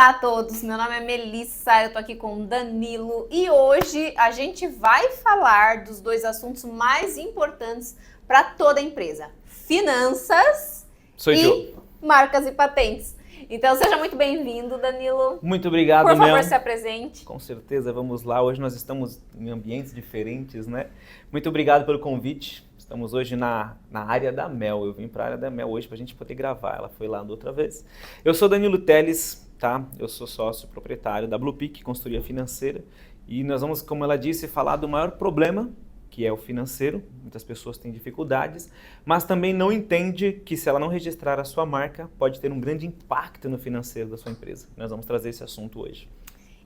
Olá a todos, meu nome é Melissa, eu tô aqui com o Danilo e hoje a gente vai falar dos dois assuntos mais importantes para toda empresa: finanças e marcas e patentes. Então seja muito bem-vindo, Danilo. Muito obrigado, Por favor, Mel. se apresente. Com certeza, vamos lá. Hoje nós estamos em ambientes diferentes, né? Muito obrigado pelo convite. Estamos hoje na área da Mel. Eu vim para a área da Mel hoje para a gente poder gravar. Ela foi lá da outra vez. Eu sou Danilo Teles, tá? Eu sou sócio proprietário da Bluepeak Consultoria Financeira. E nós vamos, como ela disse, falar do maior problema, que é o financeiro. Muitas pessoas têm dificuldades, mas também não entende que se ela não registrar a sua marca, pode ter um grande impacto no financeiro da sua empresa. Nós vamos trazer esse assunto hoje.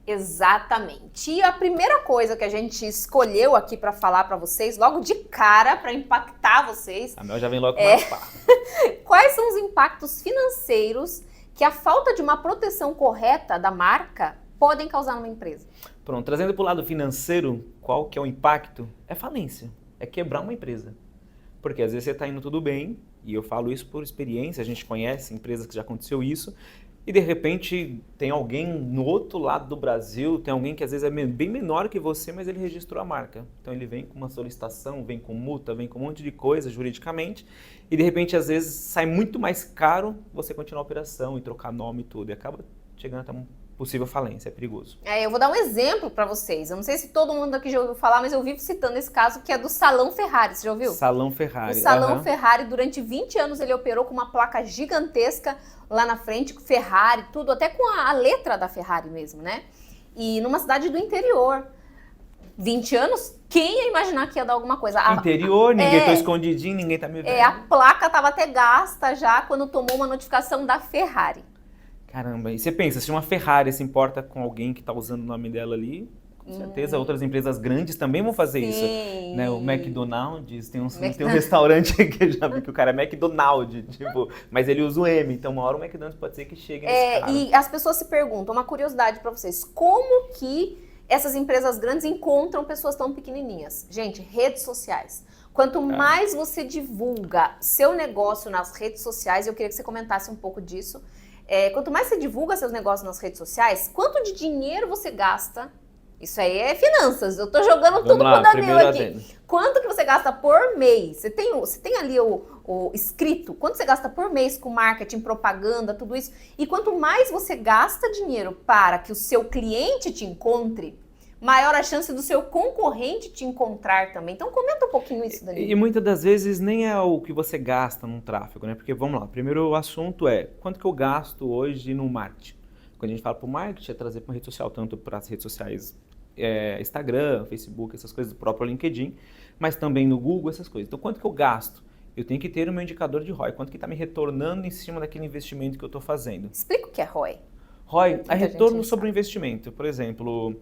Exatamente. E a primeira coisa que a gente escolheu aqui para falar para vocês, logo de cara, para impactar vocês... A Mel já vem logo com uma pá. Quais são os impactos financeiros que a falta de uma proteção correta da marca podem causar numa empresa? Pronto, trazendo para o lado financeiro, qual que é o impacto? É falência, é quebrar uma empresa. Porque às vezes você está indo tudo bem, e eu falo isso por experiência, a gente conhece empresas que já aconteceu isso, e de repente tem alguém no outro lado do Brasil, tem alguém que às vezes é bem menor que você, mas ele registrou a marca. Então ele vem com uma solicitação, vem com multa, vem com um monte de coisa juridicamente, e de repente às vezes sai muito mais caro você continuar a operação e trocar nome e tudo, e acaba chegando até uma possível falência, é perigoso. Eu vou dar um exemplo para vocês. Eu não sei se todo mundo aqui já ouviu falar, mas eu vivo citando esse caso, que é do Salão Ferrari. Você já ouviu? Salão Ferrari. O Salão Ferrari, durante 20 anos, ele operou com uma placa gigantesca lá na frente, com Ferrari, tudo, até com a letra da Ferrari mesmo, né? E numa cidade do interior. 20 anos, quem ia imaginar que ia dar alguma coisa? Interior, ninguém tá escondidinho, ninguém tá me vendo. A placa tava até gasta já quando tomou uma notificação da Ferrari. Caramba, e você pensa, se uma Ferrari se importa com alguém que está usando o nome dela ali, com certeza outras empresas grandes também vão fazer isso. Né? O McDonald's, tem um restaurante que eu já vi que o cara é McDonald's, tipo, mas ele usa o M, então uma hora o McDonald's pode ser que chegue nesse cara. E as pessoas se perguntam, uma curiosidade para vocês, como que essas empresas grandes encontram pessoas tão pequenininhas? Gente, redes sociais. Quanto mais você divulga seu negócio nas redes sociais, eu queria que você comentasse um pouco disso. Quanto mais você divulga seus negócios nas redes sociais, quanto de dinheiro você gasta? Isso aí é finanças, eu tô jogando tudo pro Danilo aqui. Quanto que você gasta por mês? Você tem ali o escrito, quanto você gasta por mês com marketing, propaganda, tudo isso. E quanto mais você gasta dinheiro para que o seu cliente te encontre, maior a chance do seu concorrente te encontrar também. Então comenta um pouquinho isso, Danilo. E muitas das vezes nem é o que você gasta num tráfego, né? Porque vamos lá, primeiro o assunto é quanto que eu gasto hoje no marketing. Quando a gente fala para o marketing, é trazer para uma rede social, tanto para as redes sociais Instagram, Facebook, essas coisas, do próprio LinkedIn, mas também no Google, essas coisas. Então quanto que eu gasto? Eu tenho que ter o meu indicador de ROI, quanto que está me retornando em cima daquele investimento que eu estou fazendo. Explica o que é ROI. ROI é retorno sobre o investimento. Por exemplo,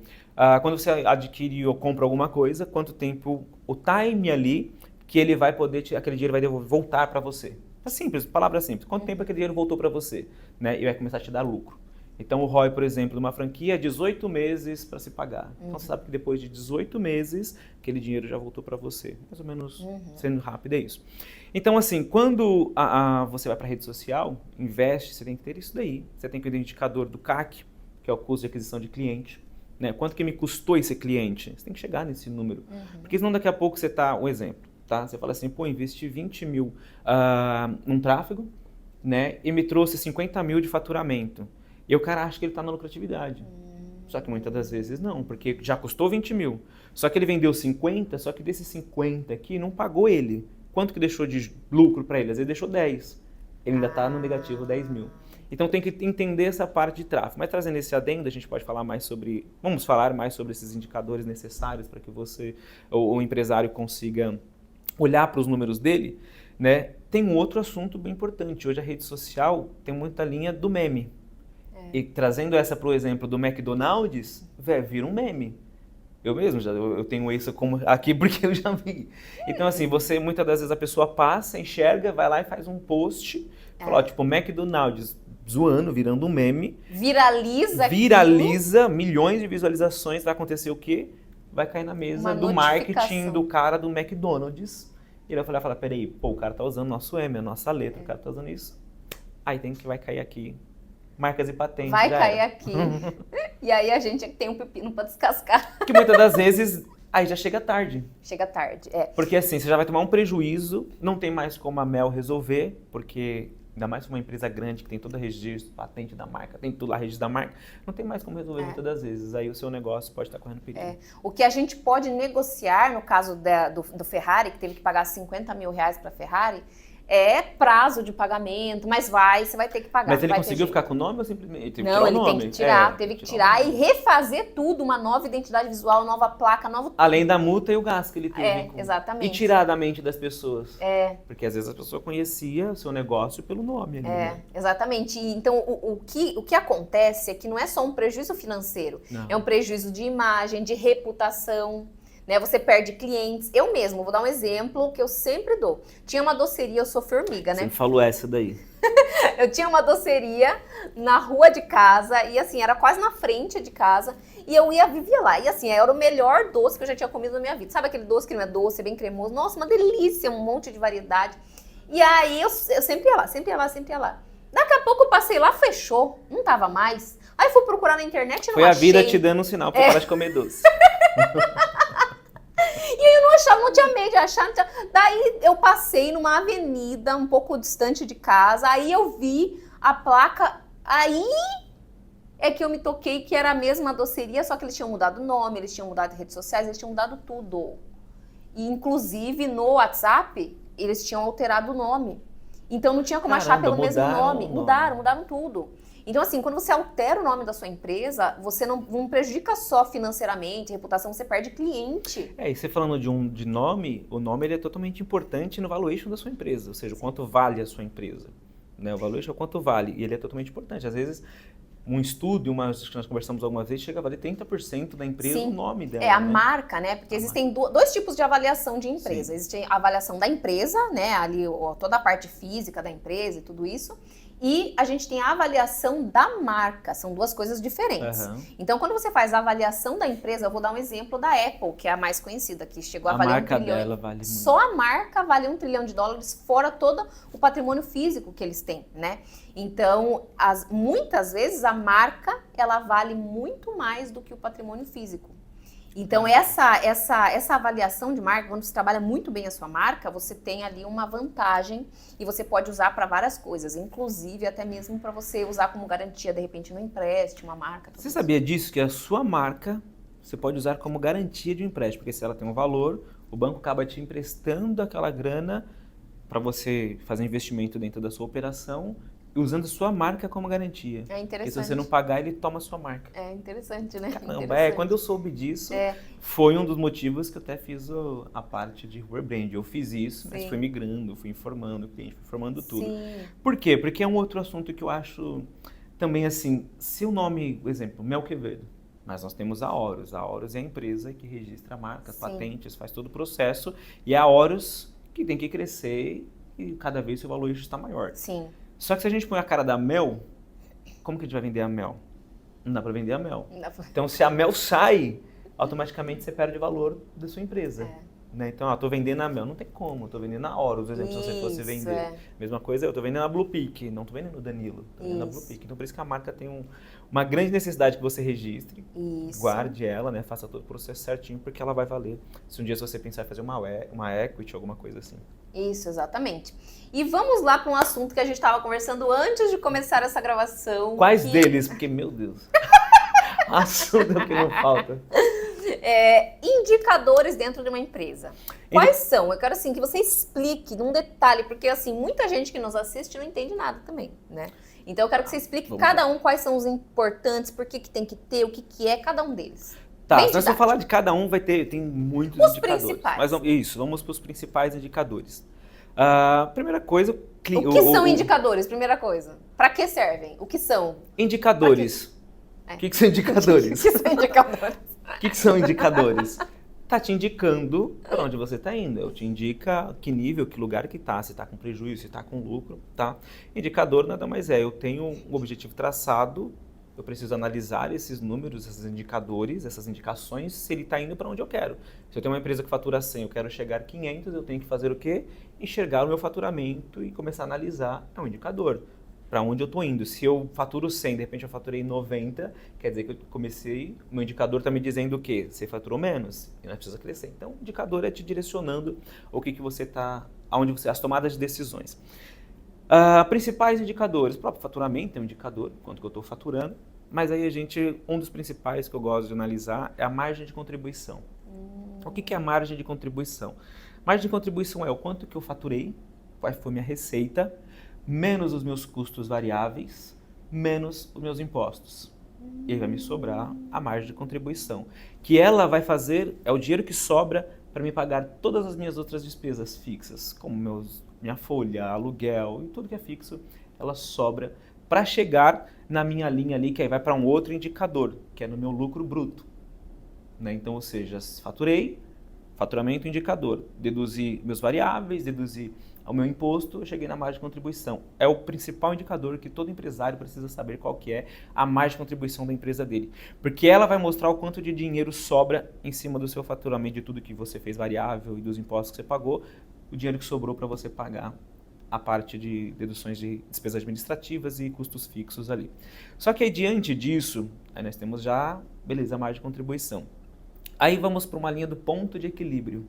quando você adquire ou compra alguma coisa, quanto tempo, o time ali que ele vai poder, aquele dinheiro vai voltar para você. É simples, palavra simples. Quanto tempo aquele dinheiro voltou para você, né? E vai começar a te dar lucro. Então o ROI, por exemplo, de uma franquia é 18 meses para se pagar. Então você sabe que depois de 18 meses, aquele dinheiro já voltou para você. Mais ou menos, sendo rápido, é isso. Então, assim, quando você vai para a rede social, investe, você tem que ter isso daí. Você tem que ter o indicador do CAC, que é o custo de aquisição de cliente. Né? Quanto que me custou esse cliente? Você tem que chegar nesse número. Porque senão daqui a pouco você tá, um exemplo, tá? Você fala assim, pô, investi 20 mil num tráfego, né? E me trouxe 50 mil de faturamento. E o cara acha que ele está na lucratividade. Só que muitas das vezes não, porque já custou 20 mil. Só que ele vendeu 50, só que desses 50 aqui não pagou ele. Quanto que deixou de lucro para ele? Às vezes deixou 10. Ele ainda está no negativo 10 mil. Então tem que entender essa parte de tráfego. Mas trazendo esse adendo, a gente pode falar mais sobre... Vamos falar mais sobre esses indicadores necessários para que você, o empresário, consiga olhar para os números dele. Né? Tem um outro assunto bem importante. Hoje a rede social tem muita linha do meme. E trazendo essa para o exemplo do McDonald's, vira um meme. Eu mesmo, eu tenho isso como aqui porque eu já vi. Então assim, muitas das vezes a pessoa passa, enxerga, vai lá e faz um post, fala, tipo, McDonald's zoando, virando um meme. Viraliza, milhões de visualizações, vai acontecer o quê? Vai cair na mesa do marketing do cara do McDonald's. E ele vai falar, peraí, o cara tá usando nosso M, a nossa letra, o cara tá usando isso. Aí vai cair aqui marcas e patentes. Vai cair aqui. E aí a gente tem um pepino para descascar. Que muitas das vezes, aí já chega tarde. Chega tarde, Porque assim, você já vai tomar um prejuízo, não tem mais como a Mel resolver, porque ainda mais uma empresa grande que tem todo o registro, patente da marca, tem tudo lá, registro da marca, não tem mais como resolver muitas das vezes. Aí o seu negócio pode estar correndo perigo. O que a gente pode negociar, no caso do Ferrari, que teve que pagar 50 mil reais para a Ferrari, é prazo de pagamento, mas você vai ter que pagar. Mas ele conseguiu ficar com o nome ou simplesmente? Não, ele tem que tirar, teve que tirar e refazer tudo, uma nova identidade visual, nova placa, novo... Além da multa e o gasto que ele teve. Exatamente. E tirar da mente das pessoas. Porque às vezes a pessoa conhecia o seu negócio pelo nome. Ali, né? Exatamente. Então, o que acontece é que não é só um prejuízo financeiro, é um prejuízo de imagem, de reputação. Né, você perde clientes. Eu mesmo, vou dar um exemplo que eu sempre dou. Tinha uma doceria, eu sou formiga, né? Você falou essa daí. Eu tinha uma doceria na rua de casa e assim, era quase na frente de casa e eu vivia lá. E assim, era o melhor doce que eu já tinha comido na minha vida. Sabe aquele doce que não é doce, é bem cremoso? Nossa, uma delícia, um monte de variedade. E aí eu sempre ia lá, sempre ia lá, sempre ia lá. Daqui a pouco eu passei lá, fechou, não tava mais. Aí fui procurar na internet e não achei. Foi a vida te dando um sinal pra parar de comer doce. E aí eu não achava, não tinha medo de achar. Daí eu passei numa avenida um pouco distante de casa, aí eu vi a placa, aí é que eu me toquei que era a mesma doceria, só que eles tinham mudado o nome, eles tinham mudado redes sociais, eles tinham mudado tudo. E inclusive no WhatsApp, eles tinham alterado o nome. Então não tinha como achar pelo mesmo nome. Mudaram tudo. Então, assim, quando você altera o nome da sua empresa, você não prejudica só financeiramente, reputação, você perde cliente. E você falando de nome, o nome ele é totalmente importante no valuation da sua empresa, ou seja, o quanto vale a sua empresa. Né? O valuation é o quanto vale, e ele é totalmente importante. Às vezes, um estudo, que nós conversamos algumas vezes, chega a valer 30% da empresa, o nome dela. A marca, né? Porque existem dois tipos de avaliação de empresa. Sim. Existe a avaliação da empresa, né? Ali toda a parte física da empresa e tudo isso. E a gente tem a avaliação da marca, são duas coisas diferentes. Então, quando você faz a avaliação da empresa, eu vou dar um exemplo da Apple, que é a mais conhecida, que chegou a valer 1 trilhão. A marca dela vale muito. Só a marca vale $1 trilhão, fora todo o patrimônio físico que eles têm, né? Então, muitas vezes a marca, ela vale muito mais do que o patrimônio físico. Então, essa avaliação de marca, quando você trabalha muito bem a sua marca, você tem ali uma vantagem e você pode usar para várias coisas, inclusive até mesmo para você usar como garantia, de repente, no empréstimo, uma marca. Você sabia disso? Que a sua marca você pode usar como garantia de um empréstimo, porque se ela tem um valor, o banco acaba te emprestando aquela grana para você fazer investimento dentro da sua operação, usando sua marca como garantia. É interessante. Porque se você não pagar, ele toma a sua marca. É interessante, né? Caramba, interessante. Quando eu soube disso, foi um dos motivos que eu até fiz a parte de rebrand. Eu fiz isso, mas fui migrando, fui informando o cliente, fui informando tudo. Sim. Por quê? Porque é um outro assunto que eu acho também assim, se o nome, por exemplo, Mel Quevedo, mas nós temos a Horus. A Horus é a empresa que registra marcas, patentes, faz todo o processo, e é a Horus que tem que crescer e cada vez o valor está maior. Sim. Só que se a gente põe a cara da Mel, como que a gente vai vender a Mel? Não dá para vender a Mel. Então, se a Mel sai, automaticamente você perde o valor da sua empresa. Né? Então, estou vendendo a Mel. Não tem como, estou vendendo a Horus, por exemplo, se você fosse vender. Mesma coisa, eu estou vendendo a Blue Peak, não estou vendendo o Danilo, estou vendendo a Blue Peak. Então, por isso que a marca tem uma grande necessidade que você registre, guarde ela, né? Faça todo o processo certinho, porque ela vai valer. Se um dia você pensar em fazer uma equity, alguma coisa assim. Isso, exatamente. E vamos lá para um assunto que a gente estava conversando antes de começar essa gravação. Quais deles? Porque, meu Deus, assunto que não falta. Indicadores dentro de uma empresa. Quais são? Eu quero assim que você explique num detalhe, porque assim, muita gente que nos assiste não entende nada também, né? Então eu quero que você explique cada um quais são os importantes, por que tem que ter, o que é cada um deles. Tá, se eu falar de cada um, tem muitos indicadores. Principais. Mas vamos para os principais indicadores. Primeira coisa... O que são indicadores? Primeira coisa. Para que servem? O que são? Indicadores. O que são indicadores? O que são indicadores? O que são indicadores? Tá te indicando para onde você está indo. Eu te indica que nível, que lugar que tá, se está com prejuízo, se está com lucro, tá? Indicador nada mais eu tenho um objetivo traçado, eu preciso analisar esses números, esses indicadores, essas indicações, se ele está indo para onde eu quero. Se eu tenho uma empresa que fatura 100, eu quero chegar a 500, eu tenho que fazer o quê? Enxergar o meu faturamento e começar a analisar, é um indicador. para onde eu estou indo. Se eu faturo 100, de repente eu faturei 90, quer dizer que eu comecei, o meu indicador está me dizendo o quê? Você faturou menos e nós precisamos crescer. Então, o indicador é te direcionando o que você está, aonde você, as tomadas de decisões. Principais indicadores, o próprio faturamento é um indicador, quanto que eu estou faturando, mas aí um dos principais que eu gosto de analisar é a margem de contribuição. O que é a margem de contribuição? Margem de contribuição é o quanto que eu faturei, qual foi minha receita, menos os meus custos variáveis, menos os meus impostos. E aí vai me sobrar a margem de contribuição, que ela vai fazer, é o dinheiro que sobra para me pagar todas as minhas outras despesas fixas, como minha folha, aluguel e tudo que é fixo, ela sobra para chegar na minha linha ali, que aí vai para um outro indicador, que é no meu lucro bruto. Né? Então, ou seja, faturei, faturamento indicador, deduzi meus variáveis, deduzi o meu imposto, eu cheguei na margem de contribuição. É o principal indicador que todo empresário precisa saber qual que é a margem de contribuição da empresa dele. Porque ela vai mostrar o quanto de dinheiro sobra em cima do seu faturamento, de tudo que você fez variável e dos impostos que você pagou, o dinheiro que sobrou para você pagar a parte de deduções de despesas administrativas e custos fixos ali. Só que aí, diante disso, aí nós temos já, beleza, a margem de contribuição. Aí vamos para uma linha do ponto de equilíbrio.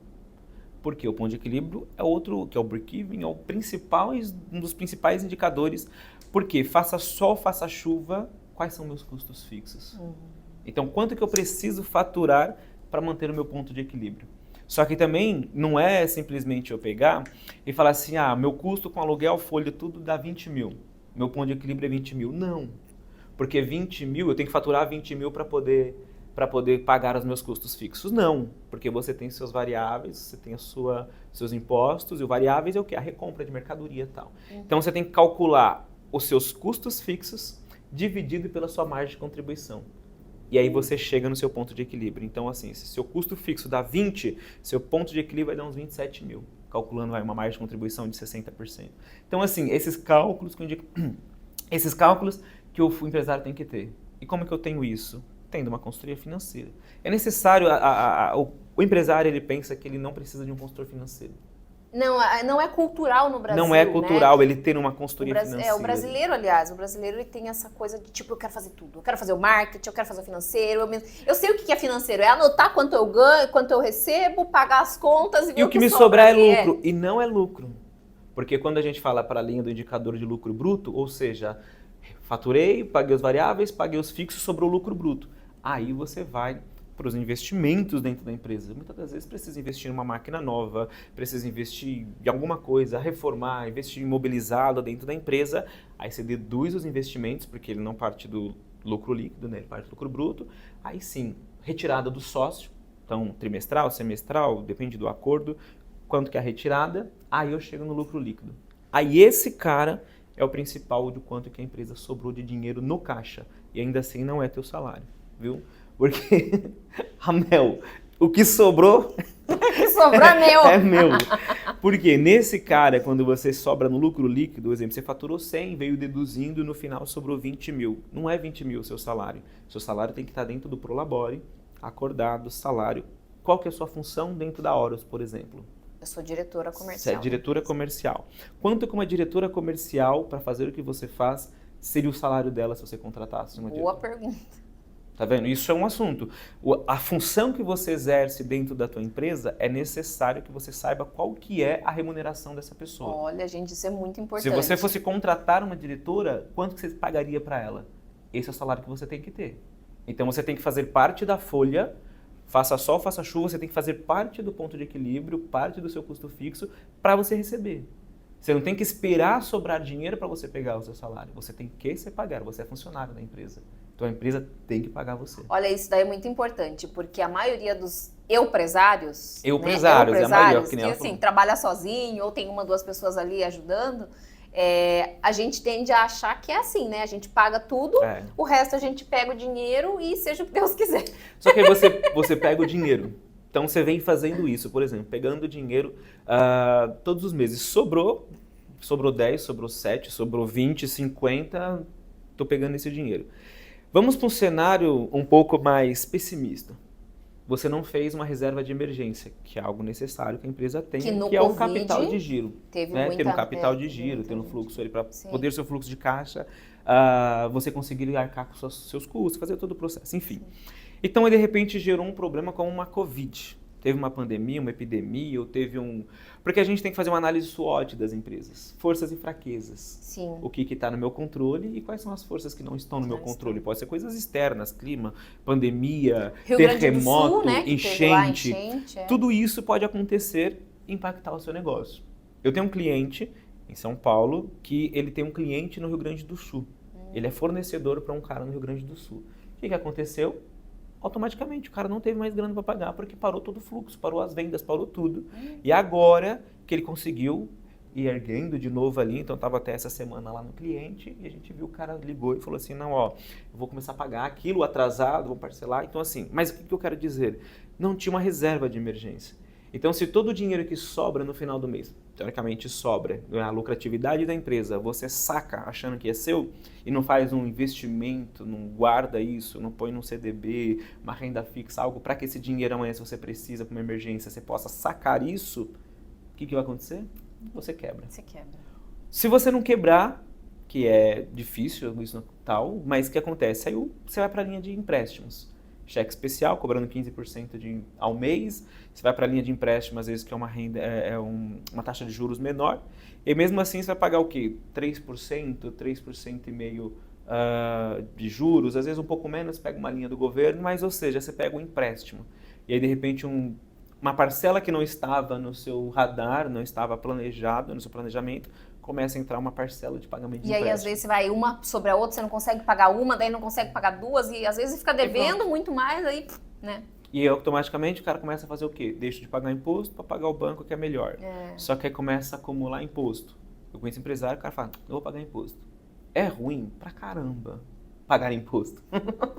Por quê? O ponto de equilíbrio é outro, que é o break-even, é um dos principais indicadores. Porque faça sol, faça chuva, quais são meus custos fixos? Então, quanto que eu preciso faturar para manter o meu ponto de equilíbrio? Só que também não é simplesmente eu pegar e falar assim, meu custo com aluguel, folha, tudo dá 20 mil. Meu ponto de equilíbrio é 20 mil. Não, porque 20 mil, eu tenho que faturar 20 mil para poder pagar os meus custos fixos. Não, porque você tem seus variáveis, você tem seus impostos, e o variáveis é o quê? A recompra de mercadoria e tal. Então, você tem que calcular os seus custos fixos dividido pela sua margem de contribuição. E aí você chega no seu ponto de equilíbrio. Então, assim, se seu custo fixo dá 20, seu ponto de equilíbrio vai dar uns 27 mil, calculando uma margem de contribuição de 60%. Então, assim, esses cálculos que o empresário tem que ter. E como que eu tenho isso? Tendo uma consultoria financeira. É necessário, o empresário ele pensa que ele não precisa de um consultor financeiro. Não é cultural no Brasil, não é cultural, né? ele ter uma consultoria financeira. O brasileiro, aliás, ele tem essa coisa de tipo, eu quero fazer tudo. Eu quero fazer o marketing, eu quero fazer o financeiro. Eu sei o que é financeiro, é anotar quanto eu ganho, quanto eu recebo, pagar as contas e ver o que me sobrar é lucro. E não é lucro. Porque quando a gente fala para a linha do indicador de lucro bruto, ou seja, faturei, paguei os variáveis, paguei os fixos, sobrou o lucro bruto. Aí você vai para os investimentos dentro da empresa. Muitas das vezes precisa investir em uma máquina nova, precisa investir em alguma coisa, reformar, investir em imobilizado dentro da empresa. Aí você deduz os investimentos, porque ele não parte do lucro líquido, né? Ele parte do lucro bruto. Aí sim, retirada do sócio, então trimestral, semestral, depende do acordo, quanto que é a retirada, aí eu chego no lucro líquido. Aí esse cara é o principal de quanto que a empresa sobrou de dinheiro no caixa. E ainda assim não é teu salário. Viu? Porque, o que sobrou... O que sobrou é meu. É meu. Porque nesse cara, quando você sobra no lucro líquido, por exemplo, você faturou 100, veio deduzindo e no final sobrou 20 mil. Não é 20 mil o seu salário. Seu salário tem que estar dentro do Prolabore, acordado, salário. Qual que é a sua função dentro da Horus, por exemplo? Eu sou diretora comercial. Você é diretora comercial. Quanto que uma diretora comercial, para fazer o que você faz, seria o salário dela se você contratasse uma diretora? Boa pergunta. Tá vendo? Isso é um assunto. A função que você exerce dentro da tua empresa, é necessário que você saiba qual que é a remuneração dessa pessoa. Olha, gente, isso é muito importante. Se você fosse contratar uma diretora, quanto que você pagaria para ela? Esse é o salário que você tem que ter. Então você tem que fazer parte da folha, faça sol, faça chuva, você tem que fazer parte do ponto de equilíbrio, parte do seu custo fixo para você receber. Você não tem que esperar sobrar dinheiro para você pegar o seu salário. Você tem que se pagar, você é funcionário da empresa. Então a empresa tem que pagar você. Olha, isso daí é muito importante, porque a maioria dos empresários, é a maioria, que assim, trabalha sozinho ou tem uma, duas pessoas ali ajudando, a gente tende a achar que é assim, né? A gente paga tudo, o resto a gente pega o dinheiro e seja o que Deus quiser. Só que você pega o dinheiro. Então você vem fazendo isso, por exemplo, pegando o dinheiro todos os meses. Sobrou 10, sobrou 7, sobrou 20, 50, estou pegando esse dinheiro. Vamos para um cenário um pouco mais pessimista. você não fez uma reserva de emergência, que é algo necessário que a empresa tenha, que é o capital de giro. Teve né? muita, Ter um capital de giro, ter um fluxo ali para poder seu fluxo de caixa, você conseguir arcar com seus custos, fazer todo o processo, enfim. Sim. Então, de repente, gerou um problema como uma Covid. Teve uma pandemia, uma epidemia, ou teve um... Porque a gente tem que fazer uma análise SWOT das empresas. Forças e fraquezas. Sim. O que está no meu controle e quais são as forças que não estão no meu controle. Pode ser coisas externas, clima, pandemia, terremoto, Sul, né? enchente. Tudo isso pode acontecer e impactar o seu negócio. Eu tenho um cliente em São Paulo que ele tem um cliente no Rio Grande do Sul. Ele é fornecedor para um cara no Rio Grande do Sul. O que aconteceu? Automaticamente o cara não teve mais grana para pagar porque parou todo o fluxo, parou as vendas, parou tudo. E agora que ele conseguiu ir erguendo de novo ali, então estava até essa semana lá no cliente e a gente viu o cara ligou e falou assim, não, ó, eu vou começar a pagar aquilo atrasado, vou parcelar. Então assim, mas o que eu quero dizer? Não tinha uma reserva de emergência. Então se todo o dinheiro que sobra no final do mês, teoricamente sobra, a lucratividade da empresa, você saca achando que é seu e não faz um investimento, não guarda isso, não põe num CDB, uma renda fixa, algo para que esse dinheiro amanhã, se você precisa para uma emergência, você possa sacar isso, o que vai acontecer? Você quebra. Você quebra. Se você não quebrar, que é difícil, isso tal, mas o que acontece? Aí você vai para a linha de empréstimos. Cheque especial, cobrando 15% ao mês, você vai para a linha de empréstimo, às vezes que é uma renda, uma taxa de juros menor, e mesmo assim você vai pagar o quê? 3%, 3,5% de juros, às vezes um pouco menos, pega uma linha do governo, mas ou seja, você pega um empréstimo, e aí de repente uma parcela que não estava no seu radar, não estava planejado no seu planejamento, começa a entrar uma parcela de pagamento de empréstimo. E aí, às vezes, você vai uma sobre a outra, você não consegue pagar uma, daí não consegue pagar duas, e às vezes fica devendo muito mais, aí, né? E aí, automaticamente, o cara começa a fazer o quê? Deixa de pagar imposto para pagar o banco, que é melhor. Só que aí começa a acumular imposto. Eu conheço empresário, o cara fala, eu vou pagar imposto. É ruim pra caramba pagar imposto.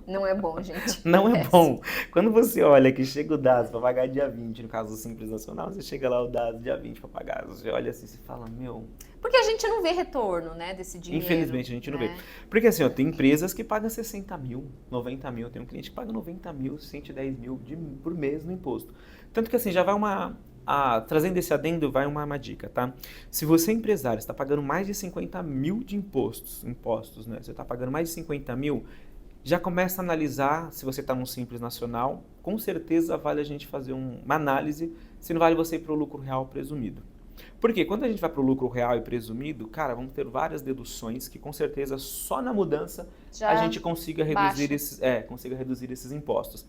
Não é bom, gente. Não é bom. Quando você olha que chega o DAS para pagar dia 20, no caso do Simples Nacional, você chega lá o DAS dia 20 para pagar. Você olha assim e fala, meu... Porque a gente não vê retorno, né, desse dinheiro. Infelizmente, a gente não vê. Porque assim, ó, tem empresas que pagam 60 mil, 90 mil. Tem um cliente que paga 90 mil, 110 mil por mês no imposto. Tanto que assim, já vai trazendo esse adendo, vai uma dica, tá? Se você é empresário, está pagando mais de 50 mil de impostos, né? Você está pagando mais de 50 mil, já começa a analisar se você está num Simples Nacional. Com certeza vale a gente fazer uma análise se não vale você ir para o lucro real presumido. Porque quando a gente vai para o lucro real e presumido, cara, vamos ter várias deduções que com certeza só na mudança a gente consiga reduzir esses impostos.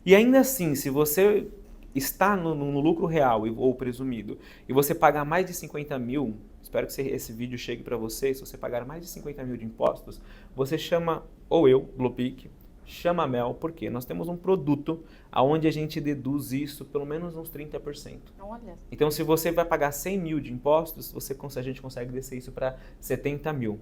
E ainda assim, se você está no lucro real ou presumido e você pagar mais de 50 mil, espero que esse vídeo chegue para você, se você pagar mais de 50 mil de impostos, você chama, ou eu, Bluepeak, chama a Mel, porque nós temos um produto onde a gente deduz isso pelo menos uns 30%. Olha. Então, se você vai pagar 100 mil de impostos, a gente consegue descer isso para 70 mil.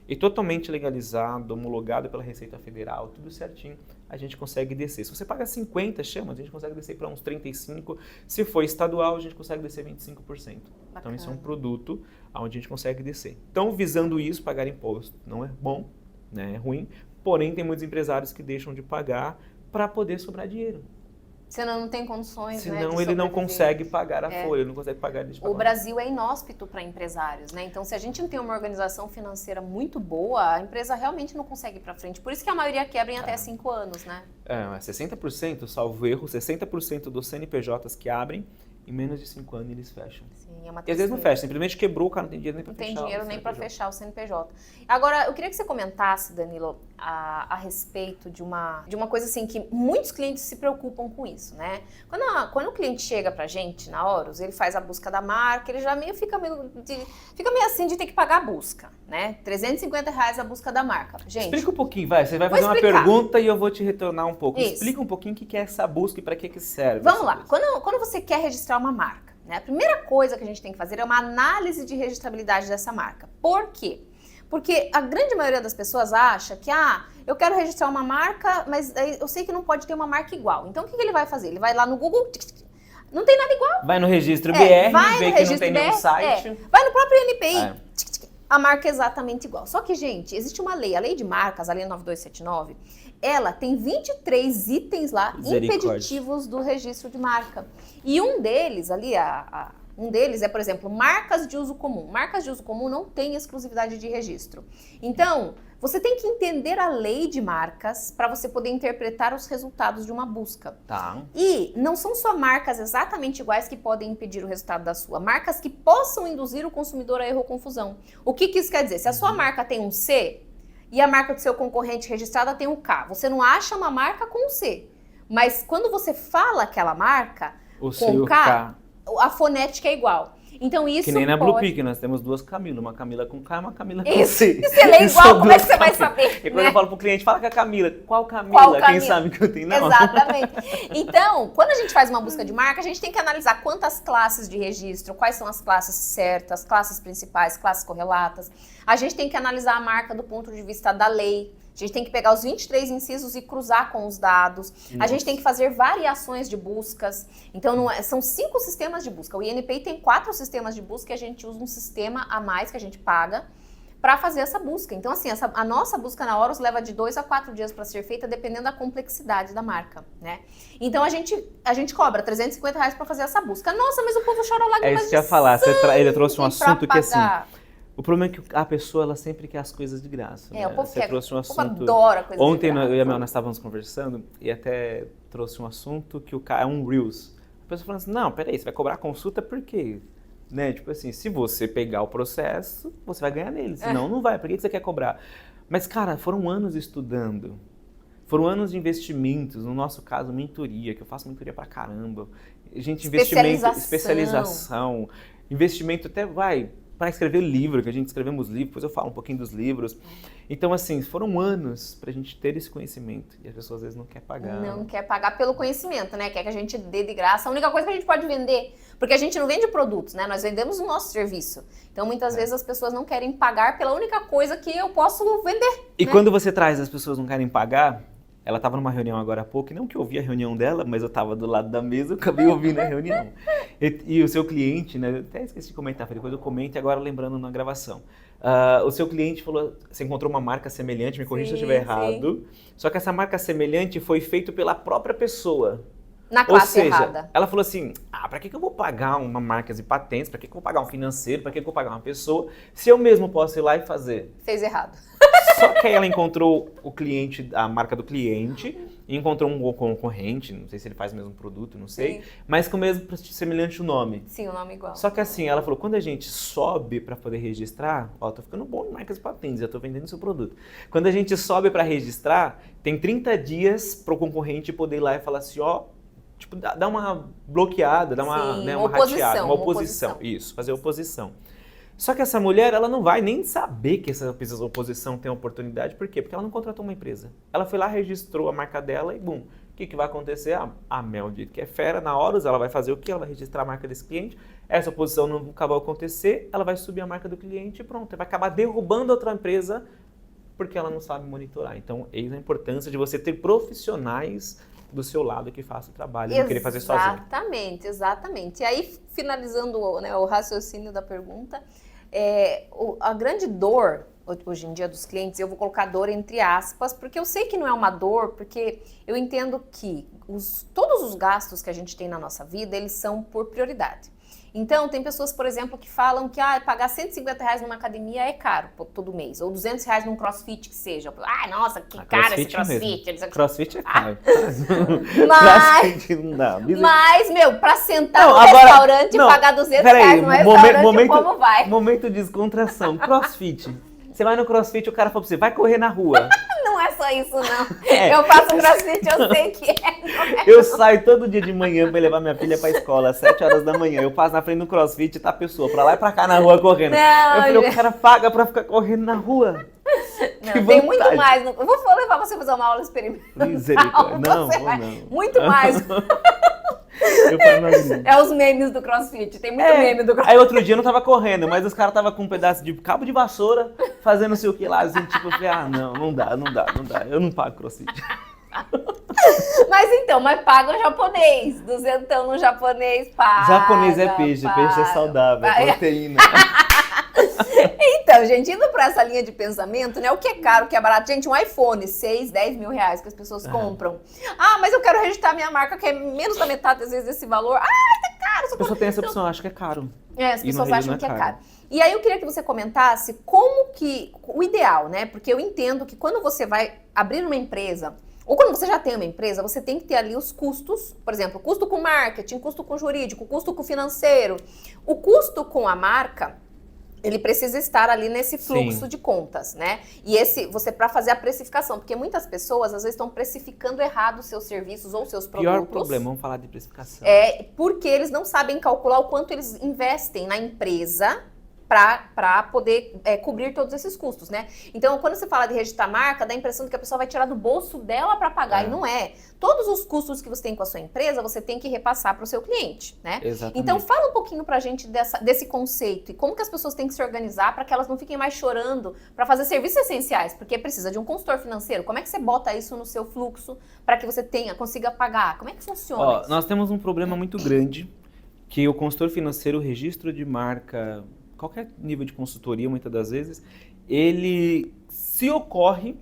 E totalmente legalizado, homologado pela Receita Federal, tudo certinho, a gente consegue descer. Se você paga 50, a gente consegue descer para uns 35%. Se for estadual, a gente consegue descer 25%. Bacana. Então, isso é um produto onde a gente consegue descer. Então, visando isso, pagar imposto não é bom, né? É ruim. Porém, tem muitos empresários que deixam de pagar para poder sobrar dinheiro. Senão não tem condições, Senão ele não consegue pagar a folha, ele não consegue pagar. O Brasil é inóspito para empresários, né? Então, se a gente não tem uma organização financeira muito boa, a empresa realmente não consegue ir para frente. Por isso que a maioria quebra em até 5 anos, né? 60%, salvo erro, 60% dos CNPJs que abrem, em menos de 5 anos eles fecham. Sim, é uma e às vezes não fecha, simplesmente quebrou, o cara não tem dinheiro nem para fechar. Não tem dinheiro nem para fechar o CNPJ. Agora, eu queria que você comentasse, Danilo, a respeito de uma coisa assim que muitos clientes se preocupam com isso, né? Quando o cliente chega pra gente na Horus, ele faz a busca da marca, ele já fica meio assim de ter que pagar a busca, né? R$350 a busca da marca. Gente, explica um pouquinho, você vai fazer uma pergunta e eu vou te retornar um pouco. Isso. Explica um pouquinho o que é essa busca e para que serve. Vamos lá. Quando você quer registrar uma marca, né, a primeira coisa que a gente tem que fazer é uma análise de registrabilidade dessa marca. Por quê? Porque a grande maioria das pessoas acha que, eu quero registrar uma marca, mas eu sei que não pode ter uma marca igual. Então, o que ele vai fazer? Ele vai lá no Google, não tem nada igual. Vai no registro BR, vai vê no que registro não tem nenhum site. Vai no próprio NPI. a marca é exatamente igual. Só que, gente, existe uma lei, a lei de marcas, a lei 9279, ela tem 23 itens lá impeditivos do registro de marca. E um deles ali, um deles é, por exemplo, marcas de uso comum. Marcas de uso comum não têm exclusividade de registro. Então, você tem que entender a lei de marcas para você poder interpretar os resultados de uma busca. Tá. E não são só marcas exatamente iguais que podem impedir o resultado da sua. Marcas que possam induzir o consumidor a erro ou confusão. O que isso quer dizer? Se a sua marca tem um C e a marca do seu concorrente registrada tem um K, você não acha uma marca com um C. Mas quando você fala aquela marca com K, a fonética é igual. Então isso que nem na Blue Peak, nós temos duas Camila, uma Camila com K e uma Camila com isso. C. E se ela é igual, como é que você vai saber? E quando eu falo pro cliente, fala que é a Camila. Qual Camila? Quem sabe que eu tenho? Não. Exatamente. Então, quando a gente faz uma busca de marca, a gente tem que analisar quantas classes de registro, quais são as classes certas, classes principais, classes correlatas. A gente tem que analisar a marca do ponto de vista da lei. A gente tem que pegar os 23 incisos e cruzar com os dados. Nossa. A gente tem que fazer variações de buscas. Então, são 5 sistemas de busca. O INPI tem 4 sistemas de busca e a gente usa um sistema a mais que a gente paga para fazer essa busca. Então, assim, a nossa busca na Horus leva de 2 a 4 dias para ser feita, dependendo da complexidade da marca, né? Então, a gente cobra R$350 para fazer essa busca. Nossa, mas o povo chora lágrimas de sangue. É isso que eu ia falar. Ele trouxe um assunto que, assim... O problema é que a pessoa, ela sempre quer as coisas de graça. É, né? O povo Você trouxe um assunto... adora coisas Ontem, de graça. eu e a Mel, nós estávamos conversando e até trouxe um assunto que é um Reels. A pessoa falando assim, não, peraí, você vai cobrar consulta por quê? Né? Tipo assim, se você pegar o processo, você vai ganhar nele. Senão, não vai. Por que você quer cobrar? Mas, cara, foram anos estudando. Foram anos de investimentos. No nosso caso, mentoria, que eu faço mentoria pra caramba. Gente, investimento, especialização. Investimento até para escrever livro, que a gente escrevemos livro, depois eu falo um pouquinho dos livros. Então, assim, foram anos pra gente ter esse conhecimento. E as pessoas às vezes não querem pagar. Não quer pagar pelo conhecimento, né? Quer que a gente dê de graça. A única coisa que a gente pode vender, porque a gente não vende produtos, né? Nós vendemos o nosso serviço. Então, muitas vezes as pessoas não querem pagar pela única coisa que eu posso vender. E quando você traz as pessoas não querem pagar, ela estava numa reunião agora há pouco, e não que eu ouvi a reunião dela, mas eu estava do lado da mesa, eu acabei ouvindo a reunião. E o seu cliente, né, eu até esqueci de comentar, depois eu comento e agora lembrando na gravação. O seu cliente falou, você encontrou uma marca semelhante, me corrija se eu estiver errado, só que essa marca semelhante foi feita pela própria pessoa. Na classe errada. Ela falou assim, para que eu vou pagar uma marca de patentes, para que eu vou pagar um financeiro, para que eu vou pagar uma pessoa, se eu mesmo posso ir lá e fazer? Fez errado. Só que aí ela encontrou o cliente, a marca do cliente, e encontrou um concorrente, não sei se ele faz o mesmo produto, não sei, mas com o mesmo semelhante o nome. Sim, o nome igual. Só que assim, ela falou, quando a gente sobe para poder registrar, tô ficando bom em marcas e patentes, já tô vendendo seu produto. Quando a gente sobe para registrar, tem 30 dias para o concorrente poder ir lá e falar assim, tipo, dá uma bloqueada, dá uma, sim, né, uma rateada, uma oposição. Isso, fazer oposição. Só que essa mulher, ela não vai nem saber que essa oposição tem oportunidade. Por quê? Porque ela não contratou uma empresa. Ela foi lá, registrou a marca dela e bum. O que vai acontecer? A Mel, dito que é fera, na Horus, ela vai fazer o quê? Ela vai registrar a marca desse cliente. Essa oposição nunca vai acontecer. Ela vai subir a marca do cliente e pronto. Ela vai acabar derrubando outra empresa porque ela não sabe monitorar. Então, eis a importância de você ter profissionais do seu lado que faça o trabalho e não querer fazer sozinho. Exatamente. E aí, finalizando, né, o raciocínio da pergunta, a grande dor hoje em dia dos clientes, eu vou colocar dor entre aspas, porque eu sei que não é uma dor, porque eu entendo que todos os gastos que a gente tem na nossa vida, eles são por prioridade. Então, tem pessoas, por exemplo, que falam que pagar R$150 numa academia é caro todo mês, ou R$200 num crossfit que seja. Nossa, que caro esse crossfit. Crossfit é caro. Crossfit não dá. Mas, pra sentar no restaurante e pagar R$200 no restaurante, como vai? Momento de descontração. Crossfit. Você vai no crossfit, o cara fala pra você, vai correr na rua. Não é só isso, não. Eu faço crossfit, eu sei que é. Eu saio todo dia de manhã pra levar minha filha pra escola, às 7 horas da manhã. Eu passo na frente do crossfit e tá a pessoa pra lá e pra cá na rua correndo. Não, eu falei, o cara paga pra ficar correndo na rua. Não, tem muito mais. Eu vou levar você fazer uma aula experimental. Misericórdia. Não. Muito mais. É os memes do crossfit, tem muito meme do crossfit. Aí outro dia eu não tava correndo, mas os caras tava com um pedaço de cabo de vassoura, fazendo não sei o que lá, assim, tipo, eu falei, não dá, eu não pago crossfit. Mas paga o japonês, duzentão no japonês paga. Japonês é peixe é saudável, é proteína. Então, gente, indo para essa linha de pensamento, né? O que é caro, o que é barato? Gente, um iPhone, 6, 10 mil reais que as pessoas compram. Ah, mas eu quero registrar minha marca, que é menos da metade, às vezes, desse valor. Ah, tá caro. A pessoa tem essa opção, acha que é caro. As pessoas acham que é caro. E aí eu queria que você comentasse como que, o ideal, né? Porque eu entendo que quando você vai abrir uma empresa, ou quando você já tem uma empresa, você tem que ter ali os custos, por exemplo, custo com marketing, custo com jurídico, custo com financeiro. O custo com a marca, ele precisa estar ali nesse fluxo de contas, né? E você para fazer a precificação, porque muitas pessoas às vezes estão precificando errado os seus serviços ou seus produtos. Pior problema, vamos falar de precificação. Porque eles não sabem calcular o quanto eles investem na empresa para poder cobrir todos esses custos, né? Então, quando você fala de registrar marca, dá a impressão de que a pessoa vai tirar do bolso dela para pagar, e não é. Todos os custos que você tem com a sua empresa, você tem que repassar para o seu cliente, né? Exatamente. Então, fala um pouquinho pra gente desse conceito e como que as pessoas têm que se organizar para que elas não fiquem mais chorando para fazer serviços essenciais, porque precisa de um consultor financeiro. Como é que você bota isso no seu fluxo para que você consiga pagar? Como é que funciona isso? Nós temos um problema muito grande, que o consultor financeiro, o registro de marca, qualquer nível de consultoria, muitas das vezes, ele, se ocorre,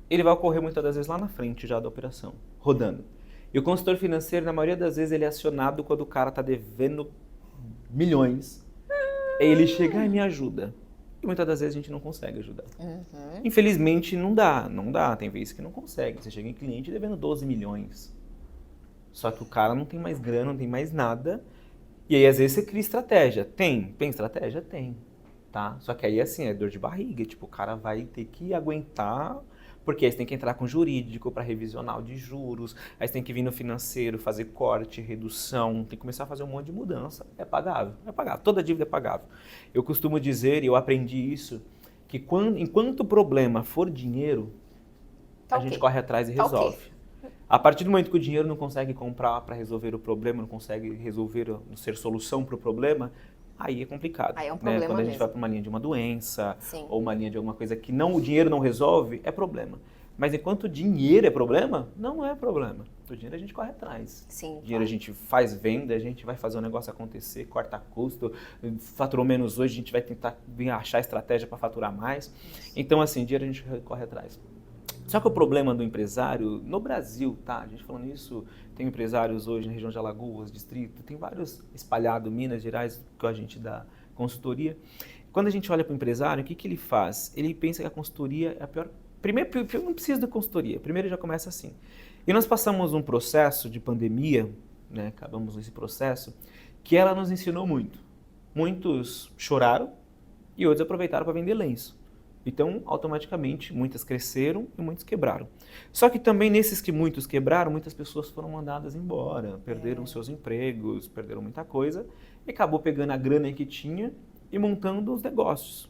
ele vai ocorrer muitas das vezes lá na frente já da operação, rodando. E o consultor financeiro, na maioria das vezes, ele é acionado quando o cara está devendo milhões. Ele chega e me ajuda. E muitas das vezes a gente não consegue ajudar. Infelizmente, não dá. Tem vezes que não consegue. Você chega em cliente devendo 12 milhões. Só que o cara não tem mais grana, não tem mais nada. E aí, às vezes, você cria estratégia. Tem estratégia? Tem, tá? Só que aí, assim, é dor de barriga. Tipo, o cara vai ter que aguentar, porque aí você tem que entrar com jurídico para revisional de juros, aí você tem que vir no financeiro, fazer corte, redução, tem que começar a fazer um monte de mudança. É pagável. Toda dívida é pagável. Eu costumo dizer, e eu aprendi isso, que enquanto o problema for dinheiro, a gente corre atrás e resolve. A partir do momento que o dinheiro não consegue comprar para resolver o problema, não consegue ser solução para o problema, aí é complicado. Aí é um problema Quando a gente vai para uma linha de uma doença, ou uma linha de alguma coisa que o dinheiro não resolve, é problema. Mas enquanto o dinheiro é problema, não é problema. O dinheiro a gente corre atrás. O dinheiro a gente faz venda, a gente vai fazer o negócio acontecer, corta custo, faturou menos hoje, a gente vai tentar achar estratégia para faturar mais. Então, assim, dinheiro a gente corre atrás. Só que o problema do empresário, no Brasil, tá? A gente falando isso, tem empresários hoje na região de Alagoas, Distrito, tem vários espalhados, Minas Gerais, que a gente dá consultoria. Quando a gente olha para o empresário, o que ele faz? Ele pensa que a consultoria é a pior... Primeiro, não precisa da consultoria. Primeiro já começa assim. E nós passamos um processo de pandemia, né? Acabamos nesse processo, que ela nos ensinou muito. Muitos choraram e outros aproveitaram para vender lenço. Então, automaticamente, muitas cresceram e muitos quebraram. Só que também nesses que muitos quebraram, muitas pessoas foram mandadas embora, perderam seus empregos, perderam muita coisa, e acabou pegando a grana que tinha e montando os negócios.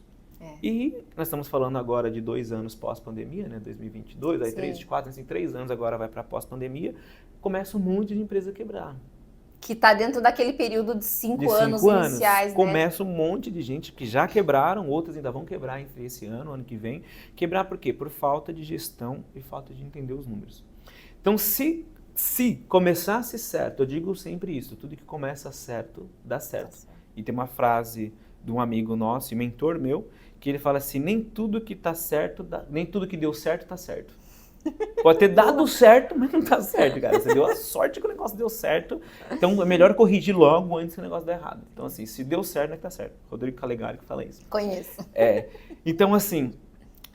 E nós estamos falando agora de 2 anos pós-pandemia, né? 2022, aí 3, 4, assim, 3 anos agora vai para pós-pandemia, começa um monte de empresa a quebrar. Que está dentro daquele período de 5 anos iniciais, né? Começa um monte de gente que já quebraram, outras ainda vão quebrar entre esse ano que vem. Quebrar por quê? Por falta de gestão e falta de entender os números. Então, se começasse certo, eu digo sempre isso, tudo que começa certo, dá certo. E tem uma frase de um amigo nosso, mentor meu, que ele fala assim, nem tudo que tá certo, nem tudo que deu certo, tá certo. Pode ter dado certo, mas não tá certo, cara. Você deu a sorte que o negócio deu certo. Então é melhor corrigir logo antes que o negócio der errado. Então, assim, se deu certo, não é que tá certo. Rodrigo Calegari que fala isso. Conheço. Então, assim,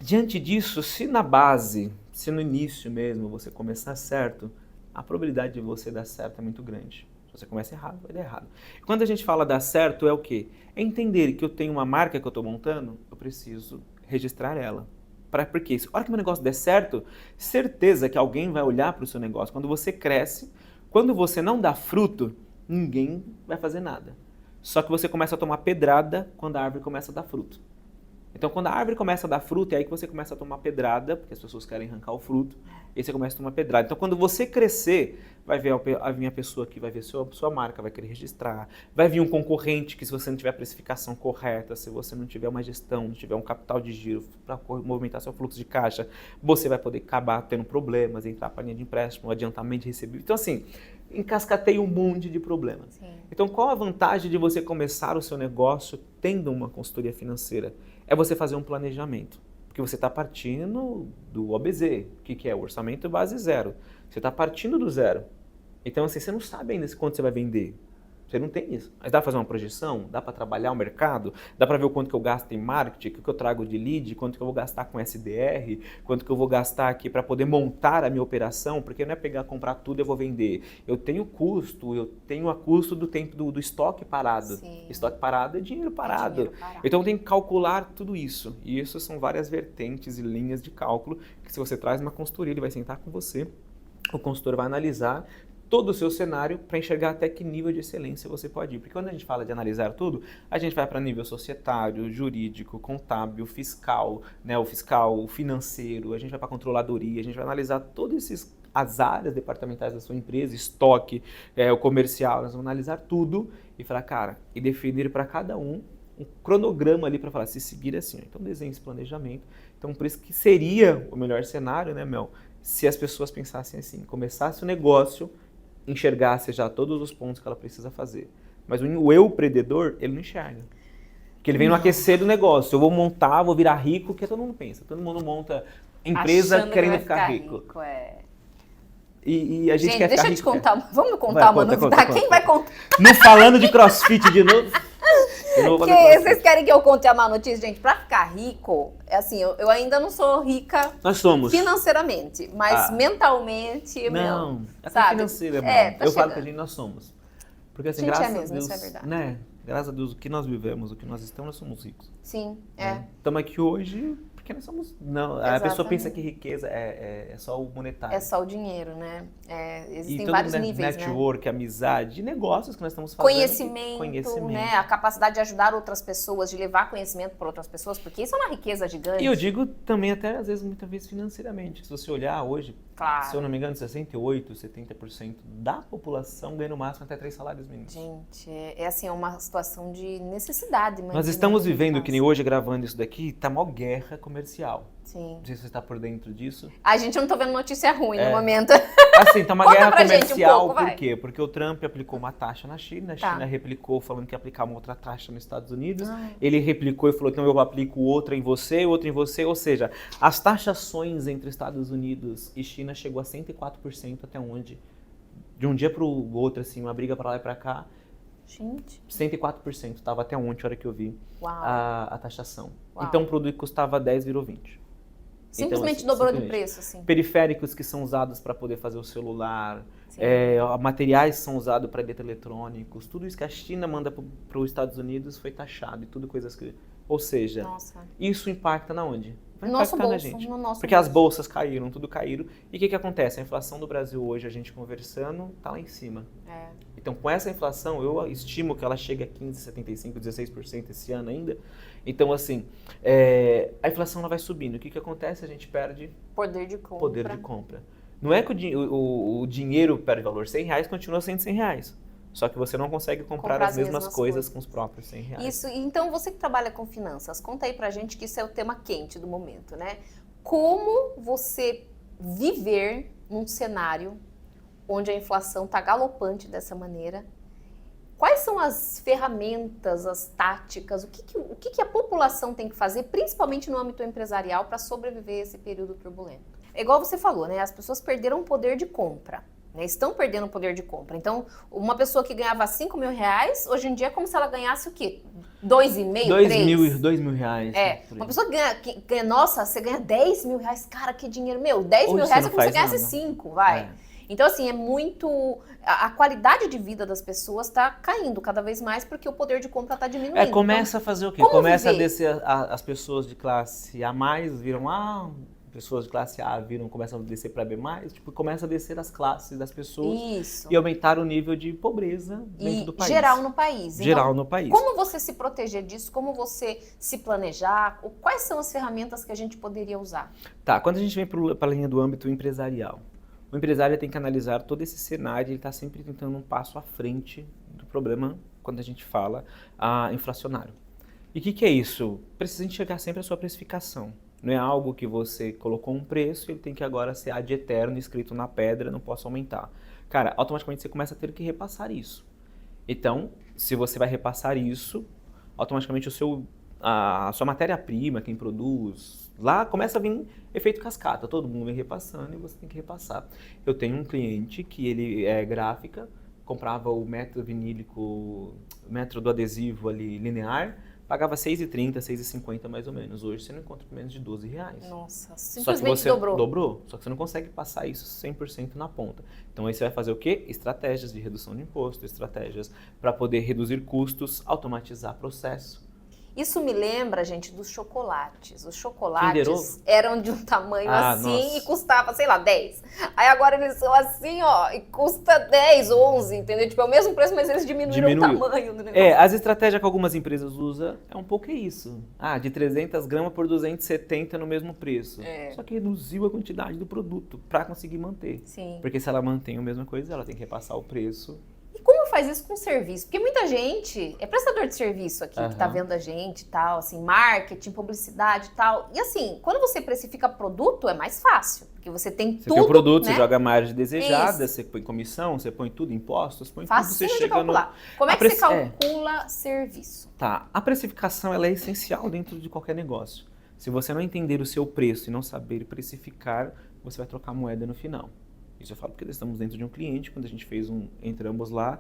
diante disso, se na base, se no início mesmo você começar certo, a probabilidade de você dar certo é muito grande. Se você começa errado, vai dar errado. Quando a gente fala dar certo, é o quê? É entender que eu tenho uma marca que eu estou montando, eu preciso registrar ela. Porque a hora que o meu negócio der certo, certeza que alguém vai olhar para o seu negócio. Quando você cresce, quando você não dá fruto, ninguém vai fazer nada. Só que você começa a tomar pedrada quando a árvore começa a dar fruto. Então, quando a árvore começa a dar fruto, é aí que você começa a tomar pedrada, porque as pessoas querem arrancar o fruto, e aí você começa a tomar pedrada. Então, quando você crescer, vai vir a pessoa que vai ver sua marca, vai querer registrar, vai vir um concorrente que, se você não tiver a precificação correta, se você não tiver uma gestão, não tiver um capital de giro para movimentar seu fluxo de caixa, você vai poder acabar tendo problemas, entrar para a linha de empréstimo, adiantamento de recebível. Então, assim, encascateia um monte de problemas. Então, qual a vantagem de você começar o seu negócio tendo uma consultoria financeira? é você fazer um planejamento. Porque você está partindo do OBZ, o que é? O orçamento base zero. Você está partindo do zero. Então, assim, você não sabe ainda quanto você vai vender. Você não tem isso. Mas dá para fazer uma projeção? Dá para trabalhar o mercado? Dá para ver o quanto que eu gasto em marketing, o que eu trago de lead, quanto que eu vou gastar com SDR, quanto que eu vou gastar aqui para poder montar a minha operação, porque não é pegar, comprar tudo e eu vou vender. Eu tenho custo, eu tenho a custo do tempo do estoque parado. Sim. Estoque parado é dinheiro parado. É dinheiro parado. Então eu tenho que calcular tudo isso. E isso são várias vertentes e linhas de cálculo que se você traz uma consultoria, ele vai sentar com você, o consultor vai analisar todo o seu cenário para enxergar até que nível de excelência você pode ir. Porque quando a gente fala de analisar tudo, a gente vai para nível societário, jurídico, contábil, fiscal, né, o fiscal, o financeiro, a gente vai para a controladoria, a gente vai analisar todas as áreas departamentais da sua empresa, estoque, o comercial, nós vamos analisar tudo e falar, cara, e definir para cada um cronograma ali para falar, se seguir assim. Então desenhe esse planejamento. Então por isso que seria o melhor cenário, né, Mel? Se as pessoas pensassem assim, começasse o negócio, enxergasse já todos os pontos que ela precisa fazer. Mas o eu empreendedor, ele não enxerga. Porque ele vem no aquecer do negócio. Eu vou montar, vou virar rico, que todo mundo pensa. Todo mundo monta empresa achando querendo que ficar rico. E a gente quer deixa ficar eu te rico. contar. Vamos contar uma novidade. Quem vai contar? Não falando de crossfit de novo. Porque vocês querem que eu conte a má notícia, gente? Pra ficar rico, é assim, eu ainda não sou rica nós somos financeiramente, mas mentalmente, não, sabe? Financeira, eu falo pra gente, nós somos. Porque assim, gente, graças mesmo, a Deus, isso é verdade. né? Graças a Deus, o que nós vivemos, o que nós estamos, nós somos ricos. Sim, Estamos aqui hoje porque nós somos... Não, a pessoa pensa que riqueza é só o monetário. É só o dinheiro, né? Existem e vários níveis, network, amizade, negócios que nós estamos fazendo. Conhecimento, né? A capacidade de ajudar outras pessoas, de levar conhecimento para outras pessoas, porque isso é uma riqueza gigante. E eu digo também até, às vezes, muitas vezes financeiramente. Se você olhar hoje, se eu não me engano, 68%, 70% da população ganha no máximo até 3 salários mínimos. Gente, assim, é uma situação de necessidade. Nós estamos vivendo, que nem hoje, gravando isso daqui, tá mó guerra comercial. Sim. Não sei se você está por dentro disso. A gente não tá vendo notícia ruim no momento. Assim, tá uma guerra comercial, por quê? Porque o Trump aplicou uma taxa na China, a China replicou falando que ia aplicar uma outra taxa nos Estados Unidos, ele replicou e falou, então eu aplico outra em você, ou seja, as taxações entre Estados Unidos e China chegou a 104% até onde? De um dia para o outro, assim, uma briga para lá e para cá. Gente. 104%, estava até ontem, a hora que eu vi a taxação. Uau. Então o produto custava 10, virou 20. Simplesmente então, dobrou de preço, assim. Periféricos que são usados para poder fazer o celular, materiais são usados para eletrônicos, tudo isso que a China manda para os Estados Unidos foi taxado e tudo coisas que... Ou seja, isso impacta na onde? Vai impactar na gente. Porque as bolsas caíram, tudo caíram. E o que acontece? A inflação do Brasil hoje, a gente conversando, está lá em cima. Então, com essa inflação, eu estimo que ela chega a 15,75%, 16% esse ano ainda. Então, assim, a inflação ela vai subindo. O que acontece? A gente perde poder de compra. Não é que o dinheiro perde valor. R$100 continua sendo R$100. Só que você não consegue comprar as mesmas coisas com os próprios R$100. Isso. Então, você que trabalha com finanças, conta aí pra gente que isso é o tema quente do momento, né? Como você viver num cenário onde a inflação está galopante dessa maneira? Quais são as ferramentas, as táticas, o que a população tem que fazer, principalmente no âmbito empresarial, para sobreviver a esse período turbulento? É igual você falou, né? As pessoas perderam o poder de compra. Estão perdendo o poder de compra. Então, uma pessoa que ganhava R$5.000, hoje em dia é como se ela ganhasse o quê? 2,5, 3? 2 mil reais. Uma pessoa que ganha, nossa, você ganha R$10.000, cara, que dinheiro. Meu, R$10.000 é como se você ganhasse 5, vai. Então, assim, é muito... A qualidade de vida das pessoas está caindo cada vez mais porque o poder de compra está diminuindo. Começa a fazer o quê? Começa a descer as pessoas de classe A+, viram pessoas de classe A começam a descer para B+, começa a descer as classes das pessoas. Isso. E aumentar o nível de pobreza dentro do país. Geral no país. Geral no país. Como você se proteger disso? Como você se planejar? Quais são as ferramentas que a gente poderia usar? Quando a gente vem para a linha do âmbito empresarial, o empresário tem que analisar todo esse cenário, ele está sempre tentando um passo à frente do problema quando a gente fala inflacionário. E o que é isso? Precisa enxergar sempre a sua precificação. Não é algo que você colocou um preço e ele tem que agora ser ad eterno, escrito na pedra, não posso aumentar. Cara, automaticamente você começa a ter que repassar isso. Então, se você vai repassar isso, automaticamente o seu a sua matéria-prima, quem produz, lá começa a vir efeito cascata, todo mundo vem repassando e você tem que repassar. Eu tenho um cliente que ele é gráfica, comprava o metro vinílico, o metro do adesivo ali linear, pagava R$6,30, R$6,50 mais ou menos. Hoje você não encontra por menos de R$12. Nossa, Só que simplesmente você dobrou. Só que você não consegue passar isso 100% na ponta. Então aí você vai fazer o quê? Estratégias de redução de imposto, estratégias para poder reduzir custos, automatizar processo. Isso me lembra, gente, dos chocolates. Os Kinder chocolates eram de um tamanho assim nossa. e custava, sei lá, 10. Aí agora eles são assim, ó, e custa 10, 11, entendeu? Tipo, é o mesmo preço, mas eles diminuíram o tamanho do negócio. As estratégias que algumas empresas usam é um pouco isso. De 300 gramas por 270 no mesmo preço. Só que reduziu a quantidade do produto para conseguir manter. Sim. Porque se ela mantém a mesma coisa, ela tem que repassar o preço. E como faz isso com serviço? Porque muita gente é prestador de serviço aqui, que tá vendo a gente e tal, assim, marketing, publicidade e tal. E assim, quando você precifica produto, é mais fácil, porque você tem tudo, tem o produto, né? Você joga a margem desejada, você põe comissão, você põe tudo, impostos, põe tudo, você chega de calcular. Como é que você calcula serviço? Tá, a precificação ela é essencial dentro de qualquer negócio. Se você não entender o seu preço e não saber precificar, você vai trocar moeda no final. Isso eu falo porque nós estamos dentro de um cliente, quando a gente fez entramos lá,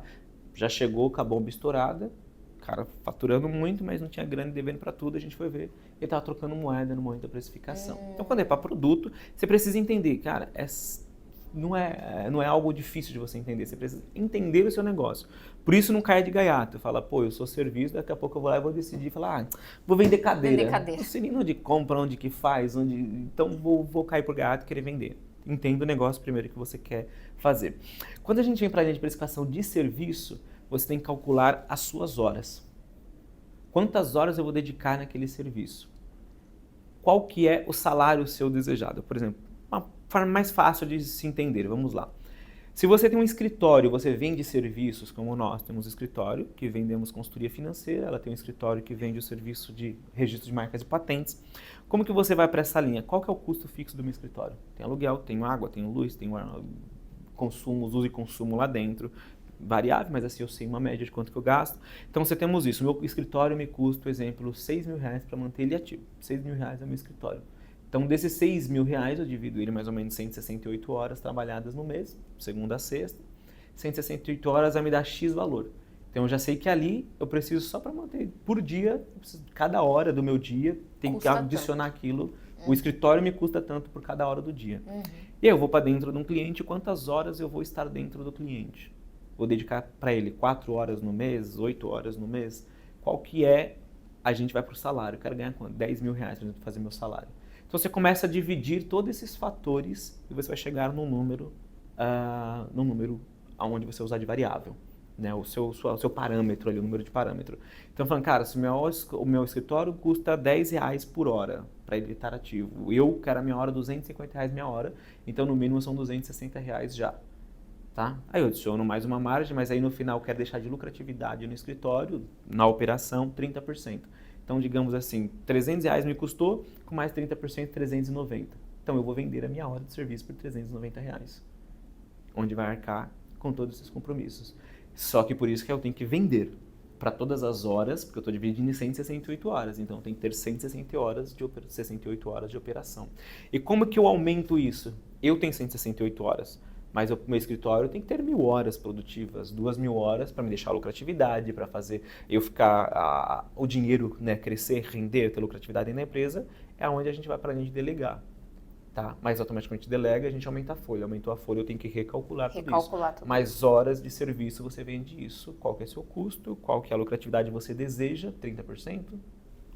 já chegou com a bomba estourada, cara faturando muito, mas não tinha grana devendo para tudo, a gente foi ver, ele estava trocando moeda no momento da precificação. Então quando é para produto, você precisa entender, cara, não é algo difícil de você entender, você precisa entender o seu negócio. Por isso não cai de gaiato, fala, pô, eu sou serviço, daqui a pouco eu vou lá e vou decidir, falar, vou vender cadeira. Não sei nem onde compra, onde que faz, então vou cair por gaiato e querer vender. Entenda o negócio primeiro que você quer fazer. Quando a gente vem para a linha de precificação de serviço, você tem que calcular as suas horas. Quantas horas eu vou dedicar naquele serviço? Qual que é o salário seu desejado? Por exemplo, uma forma mais fácil de se entender, vamos lá. Se você tem um escritório, você vende serviços como nós, temos escritório que vendemos consultoria financeira, ela tem um escritório que vende o serviço de registro de marcas e patentes. Como que você vai para essa linha? Qual que é o custo fixo do meu escritório? Tem aluguel, tem água, tem luz, tem consumos, uso e consumo lá dentro, variável, mas assim eu sei uma média de quanto que eu gasto. Então, você temos isso. Meu escritório me custa, por exemplo, R$6.000 para manter ele ativo. R$6.000 é o meu escritório. Então, desses R$6.000, eu divido ele mais ou menos 168 horas trabalhadas no mês, segunda a sexta. 168 horas vai me dar X valor. Então, eu já sei que ali eu preciso só para manter por dia, cada hora do meu dia, tem que adicionar aquilo. O escritório me custa tanto por cada hora do dia. E aí eu vou para dentro de um cliente, quantas horas eu vou estar dentro do cliente? Vou dedicar para ele 4 horas no mês, 8 horas no mês? Qual que é? A gente vai para o salário. Eu quero ganhar quanto? R$10.000 para fazer meu salário. Então você começa a dividir todos esses fatores e você vai chegar num número onde você usar de variável, né? O seu parâmetro ali, o número de parâmetro. Então falando, cara, se o meu escritório custa R$10 por hora para ele estar ativo, eu quero a minha hora, R$250 minha hora, então no mínimo são R$260 já. Tá? Aí eu adiciono mais uma margem, mas aí no final eu quero deixar de lucratividade no escritório, na operação, 30%. Então, digamos assim, R$300 me custou, com mais 30%, 390. Então, eu vou vender a minha hora de serviço por R$390, onde vai arcar com todos esses compromissos. Só que por isso que eu tenho que vender para todas as horas, porque eu estou dividindo em 168 horas, então tem que ter 168 horas de operação. E como que eu aumento isso? Eu tenho 168 horas. Mas o meu escritório tem que ter 1.000 horas produtivas, 2.000 horas para me deixar a lucratividade, para fazer eu ficar, o dinheiro, né, crescer, render, ter lucratividade na empresa, é onde a gente vai para a linha de delegar. Tá? Mas automaticamente delega, a gente aumenta a folha. Aumentou a folha, eu tenho que recalcular tudo isso. Mais horas de serviço você vende isso, qual que é o seu custo, qual que é a lucratividade que você deseja, 30%.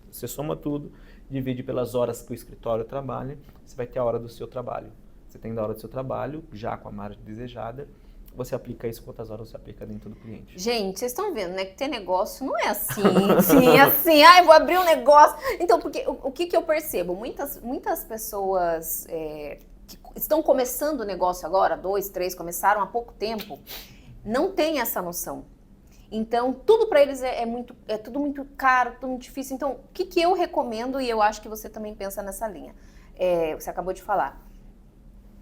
Você soma tudo, divide pelas horas que o escritório trabalha, você vai ter a hora do seu trabalho. Você tem da hora do seu trabalho, já com a margem desejada, você aplica isso, quantas horas você aplica dentro do cliente. Gente, vocês estão vendo, né, que ter negócio não é assim, eu vou abrir um negócio. Então, porque o que eu percebo? Muitas pessoas que estão começando o negócio agora, 2, 3, começaram há pouco tempo, não têm essa noção. Então, tudo para eles é tudo muito caro, tudo muito difícil. Então, o que eu recomendo, e eu acho que você também pensa nessa linha, você acabou de falar.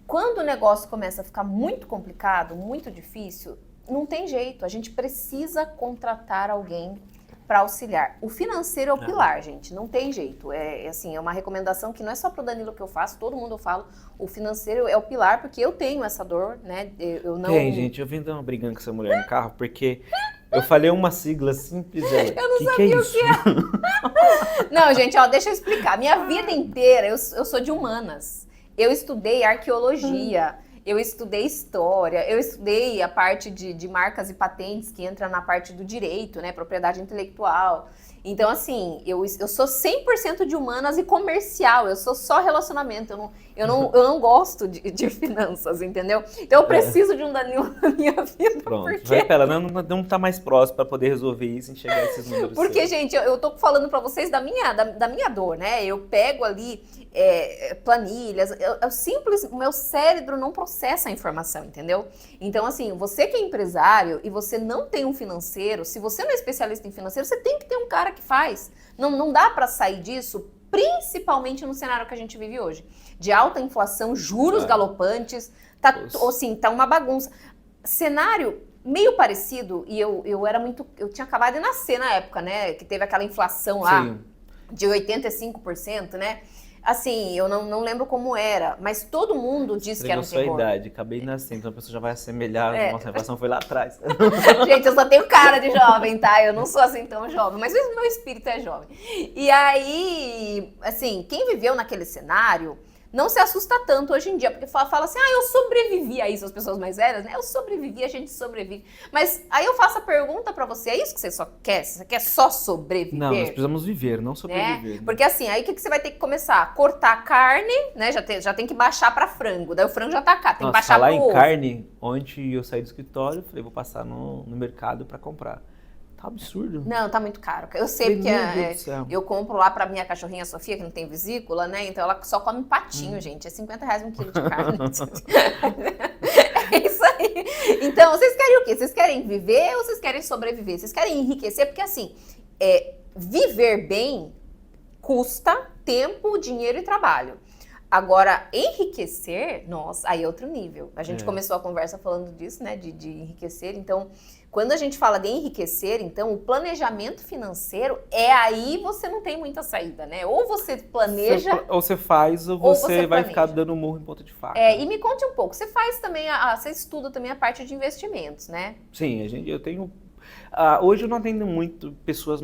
Quando o negócio começa a ficar muito complicado, muito difícil, não tem jeito. A gente precisa contratar alguém para auxiliar. O financeiro é o pilar, gente, não tem jeito. Assim, é uma recomendação que não é só pro Danilo que eu faço, todo mundo eu falo. O financeiro é o pilar, porque eu tenho essa dor, né? Eu não... Tem, gente, eu vim dar uma brigando com essa mulher no carro, porque eu falei uma sigla simples dela. Eu não sabia o que é. Não, gente, ó, deixa eu explicar. Minha vida inteira, eu sou de humanas. Eu estudei arqueologia, eu estudei história, eu estudei a parte de marcas e patentes, que entra na parte do direito, né, propriedade intelectual. Então, assim, eu sou 100% de humanas e comercial, eu sou só relacionamento, eu não gosto de finanças, entendeu? Então eu preciso de um Danilo na minha vida. Pronto, porque... vai pra ela, não tá mais próximo para poder resolver isso e enxergar esses números. Porque, gente, eu tô falando pra vocês da minha dor, né? Eu pego ali planilhas, o meu cérebro não processa a informação, entendeu? Então, assim, você que é empresário e você não tem um financeiro, se você não é especialista em financeiro, você tem que ter um cara que faz. Não dá pra sair disso, principalmente no cenário que a gente vive hoje. De alta inflação, juros galopantes, tá uma bagunça. Cenário meio parecido, e eu tinha acabado de nascer na época, né, que teve aquela inflação lá. Sim. De 85%, né? Assim, eu não lembro como era, mas todo mundo disse que era um terror. Sua idade, acabei de nascer, então a pessoa já vai assemelhar, nossa, a inflação foi lá atrás. Gente, eu só tenho cara de jovem, tá? Eu não sou assim tão jovem, mas o meu espírito é jovem. E aí, assim, quem viveu naquele cenário não se assusta tanto hoje em dia, porque fala assim, eu sobrevivi a isso, as pessoas mais velhas, né? Eu sobrevivi, a gente sobrevive. Mas aí eu faço a pergunta pra você, é isso que você só quer? Você quer só sobreviver? Não, nós precisamos viver, não sobreviver. Né? Porque assim, aí o que você vai ter que começar? Cortar a carne, né? Já tem que baixar pra frango, daí o frango já tá caro, tem que baixar pro ovo. Falar em carne, ontem eu saí do escritório, falei, vou passar no mercado pra comprar. Tá absurdo. Não, tá muito caro. Eu sei porque eu compro lá pra minha cachorrinha Sofia, que não tem vesícula, né? Então ela só come patinho, gente. É R$50 um quilo de carne. É isso aí. Então, vocês querem o quê? Vocês querem viver ou vocês querem sobreviver? Vocês querem enriquecer? Porque assim, viver bem custa tempo, dinheiro e trabalho. Agora, enriquecer, nossa, aí é outro nível. A gente começou a conversa falando disso, né? De enriquecer. Então, quando a gente fala de enriquecer, então, o planejamento financeiro aí você não tem muita saída, né? Ou você planeja... Ou você faz, ou você vai ficar dando murro em ponta de faca. E me conte um pouco, você faz também, você estuda também a parte de investimentos, né? Sim, eu tenho... hoje eu não atendo muito pessoas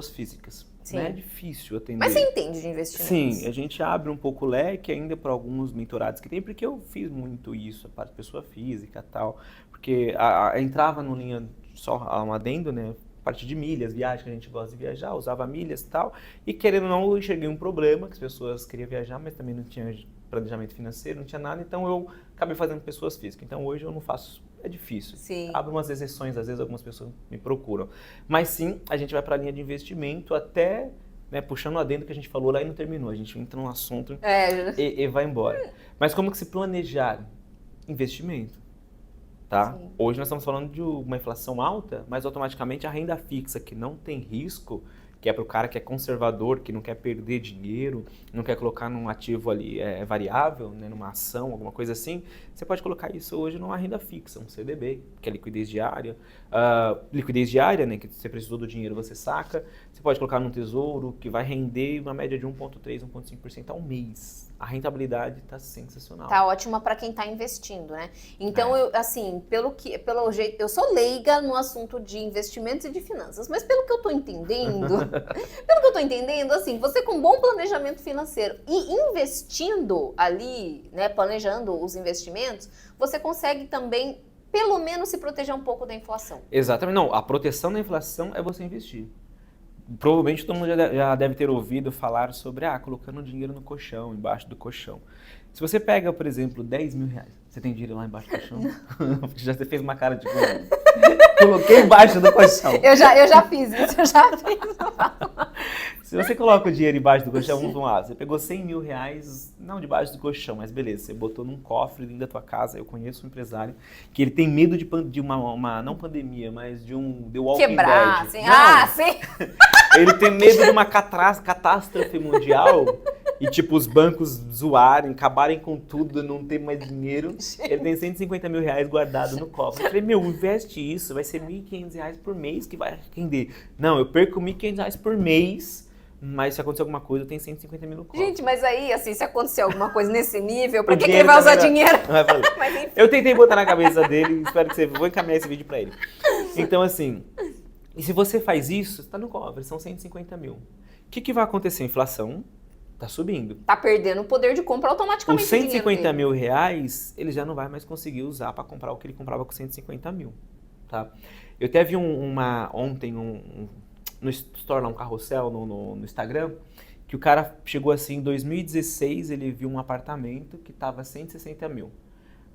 físicas. Sim. Né? É difícil atender. Mas você entende de investimentos? Sim, a gente abre um pouco o leque ainda para alguns mentorados que tem, porque eu fiz muito isso, a parte de pessoa física e tal, porque entrava no linha, só um adendo, né? Parte de milhas, viagem, que a gente gosta de viajar, usava milhas e tal, e querendo ou não, eu enxerguei um problema, que as pessoas queriam viajar, mas também não tinha planejamento financeiro, não tinha nada, então eu acabei fazendo pessoas físicas. Então hoje eu não faço, é difícil. Sim. Abro umas exceções, às vezes algumas pessoas me procuram. Mas sim, a gente vai para a linha de investimento até, né, puxando o adendo que a gente falou lá e não terminou. A gente entra num assunto e vai embora. Mas como que se planejar? Investimento. Tá? Hoje nós estamos falando de uma inflação alta, mas automaticamente a renda fixa, que não tem risco, que é para o cara que é conservador, que não quer perder dinheiro, não quer colocar num ativo ali variável, né, numa ação, alguma coisa assim, você pode colocar isso hoje numa renda fixa, um CDB, que é liquidez diária. Liquidez diária, né, que você precisou do dinheiro, você saca. Você pode colocar num tesouro, que vai render uma média de 1,3%, 1,5% ao mês. A rentabilidade está sensacional. Tá ótima para quem está investindo, né? Então, pelo jeito, eu sou leiga no assunto de investimentos e de finanças, mas pelo que eu estou entendendo, assim, você com bom planejamento financeiro e investindo ali, né, planejando os investimentos, você consegue também, pelo menos, se proteger um pouco da inflação. Exatamente. Não, a proteção da inflação é você investir. Provavelmente todo mundo já deve ter ouvido falar sobre colocando dinheiro no colchão, embaixo do colchão. Se você pega, por exemplo, R$10.000, você tem dinheiro lá embaixo do colchão? Porque já você fez uma cara de coloquei embaixo do colchão. Eu já fiz isso, Se você coloca o dinheiro embaixo do colchão, vamos lá, você pegou R$100.000, não debaixo do colchão, mas beleza, você botou num cofre dentro da tua casa. Eu conheço um empresário que ele tem medo de uma não pandemia, mas de um The Walking Quebrar, Dead. Assim. Ele tem medo de uma catástrofe mundial e tipo, os bancos zoarem, acabarem com tudo, não ter mais dinheiro. Ele tem 150 mil reais guardado no cofre. Eu falei, meu, investe isso, vai ser 1.500 reais por mês que vai render. Não, eu perco 1.500 reais por mês, mas se acontecer alguma coisa, eu tenho 150 mil no cofre. Gente, mas aí, assim, se acontecer alguma coisa nesse nível, pra que ele vai usar dinheiro? Mas, enfim. Eu tentei botar na cabeça dele, espero que você... Vou encaminhar esse vídeo pra ele. Então, assim, e se você faz isso, tá no cofre, são 150 mil. O que vai acontecer? A inflação tá subindo. Tá perdendo o poder de compra automaticamente. Os 150 mil reais, ele já não vai mais conseguir usar para comprar o que ele comprava com 150 mil. Tá? Eu até vi ontem no store, lá, um carrossel no Instagram, que o cara chegou assim, em 2016, ele viu um apartamento que tava 160 mil.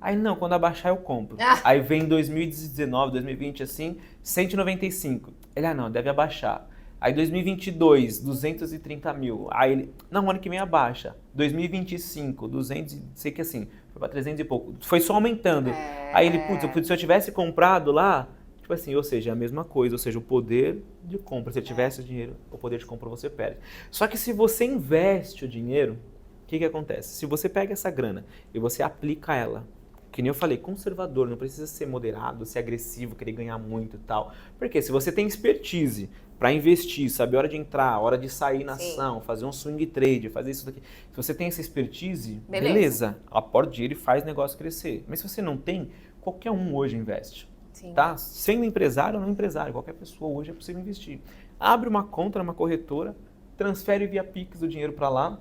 Aí, não, quando abaixar eu compro. Aí vem 2019, 2020, assim, 195. Ele, não, deve abaixar. Aí 2022, 230 mil. Aí ele, não, ano que vem abaixa. 2025, 200, sei que assim, foi pra 300 e pouco. Foi só aumentando. Aí ele, putz, se eu tivesse comprado lá, tipo assim, ou seja, é a mesma coisa, ou seja, o poder de compra. Se eu tivesse o dinheiro, o poder de compra você perde. Só que se você investe o dinheiro, o que acontece? Se você pega essa grana e você aplica ela, que nem eu falei, conservador, não precisa ser moderado, ser agressivo, querer ganhar muito e tal. Porque se você tem expertise para investir, saber a hora de entrar, a hora de sair na ação, fazer um swing trade, fazer isso daqui. Se você tem essa expertise, beleza, aporta dinheiro e faz o negócio crescer. Mas se você não tem, qualquer um hoje investe. Tá? Sendo empresário ou não empresário, qualquer pessoa hoje é possível investir. Abre uma conta numa corretora, transfere via Pix o dinheiro para lá,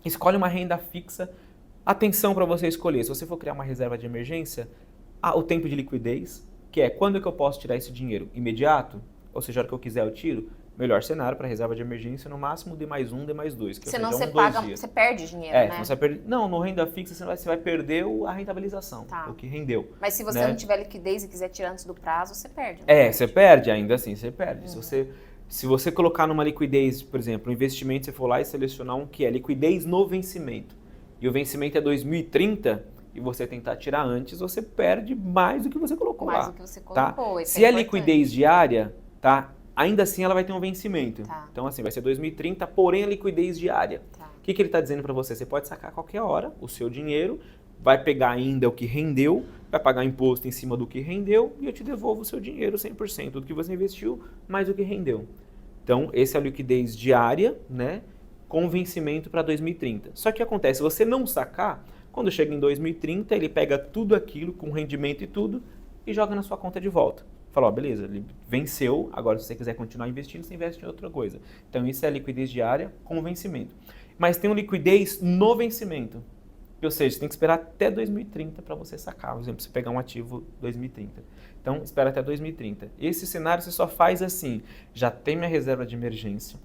escolhe uma renda fixa. Atenção para você escolher, se você for criar uma reserva de emergência, o tempo de liquidez, que é quando que eu posso tirar esse dinheiro? Imediato? Ou seja, a hora que eu quiser eu tiro? Melhor cenário para reserva de emergência, no máximo D+1, D+2. Que senão você paga, você perde dinheiro, né? Você perde, não, no renda fixa você vai perder a rentabilização, o que rendeu. Mas se você não tiver liquidez e quiser tirar antes do prazo, você perde. Você perde, ainda assim, você perde. Se você colocar numa liquidez, por exemplo, um investimento, você for lá e selecionar um que é liquidez no vencimento, e o vencimento é 2030, e você tentar tirar antes, você perde mais do que você colocou lá. Mais do que você colocou. Tá? Se é liquidez diária, tá? Ainda assim ela vai ter um vencimento. Então assim, vai ser 2030, porém a liquidez diária. O que ele está dizendo para você? Você pode sacar a qualquer hora o seu dinheiro, vai pegar ainda o que rendeu, vai pagar imposto em cima do que rendeu e eu te devolvo o seu dinheiro 100%, do que você investiu, mais o que rendeu. Então, essa é a liquidez diária, né? Com vencimento para 2030. Só que acontece, se você não sacar, quando chega em 2030, ele pega tudo aquilo, com rendimento e tudo, e joga na sua conta de volta. Fala, beleza, ele venceu, agora se você quiser continuar investindo, você investe em outra coisa. Então isso é a liquidez diária com vencimento. Mas tem uma liquidez no vencimento. Ou seja, você tem que esperar até 2030 para você sacar. Por exemplo, você pegar um ativo 2030. Então, espera até 2030. Esse cenário você só faz assim, já tem minha reserva de emergência,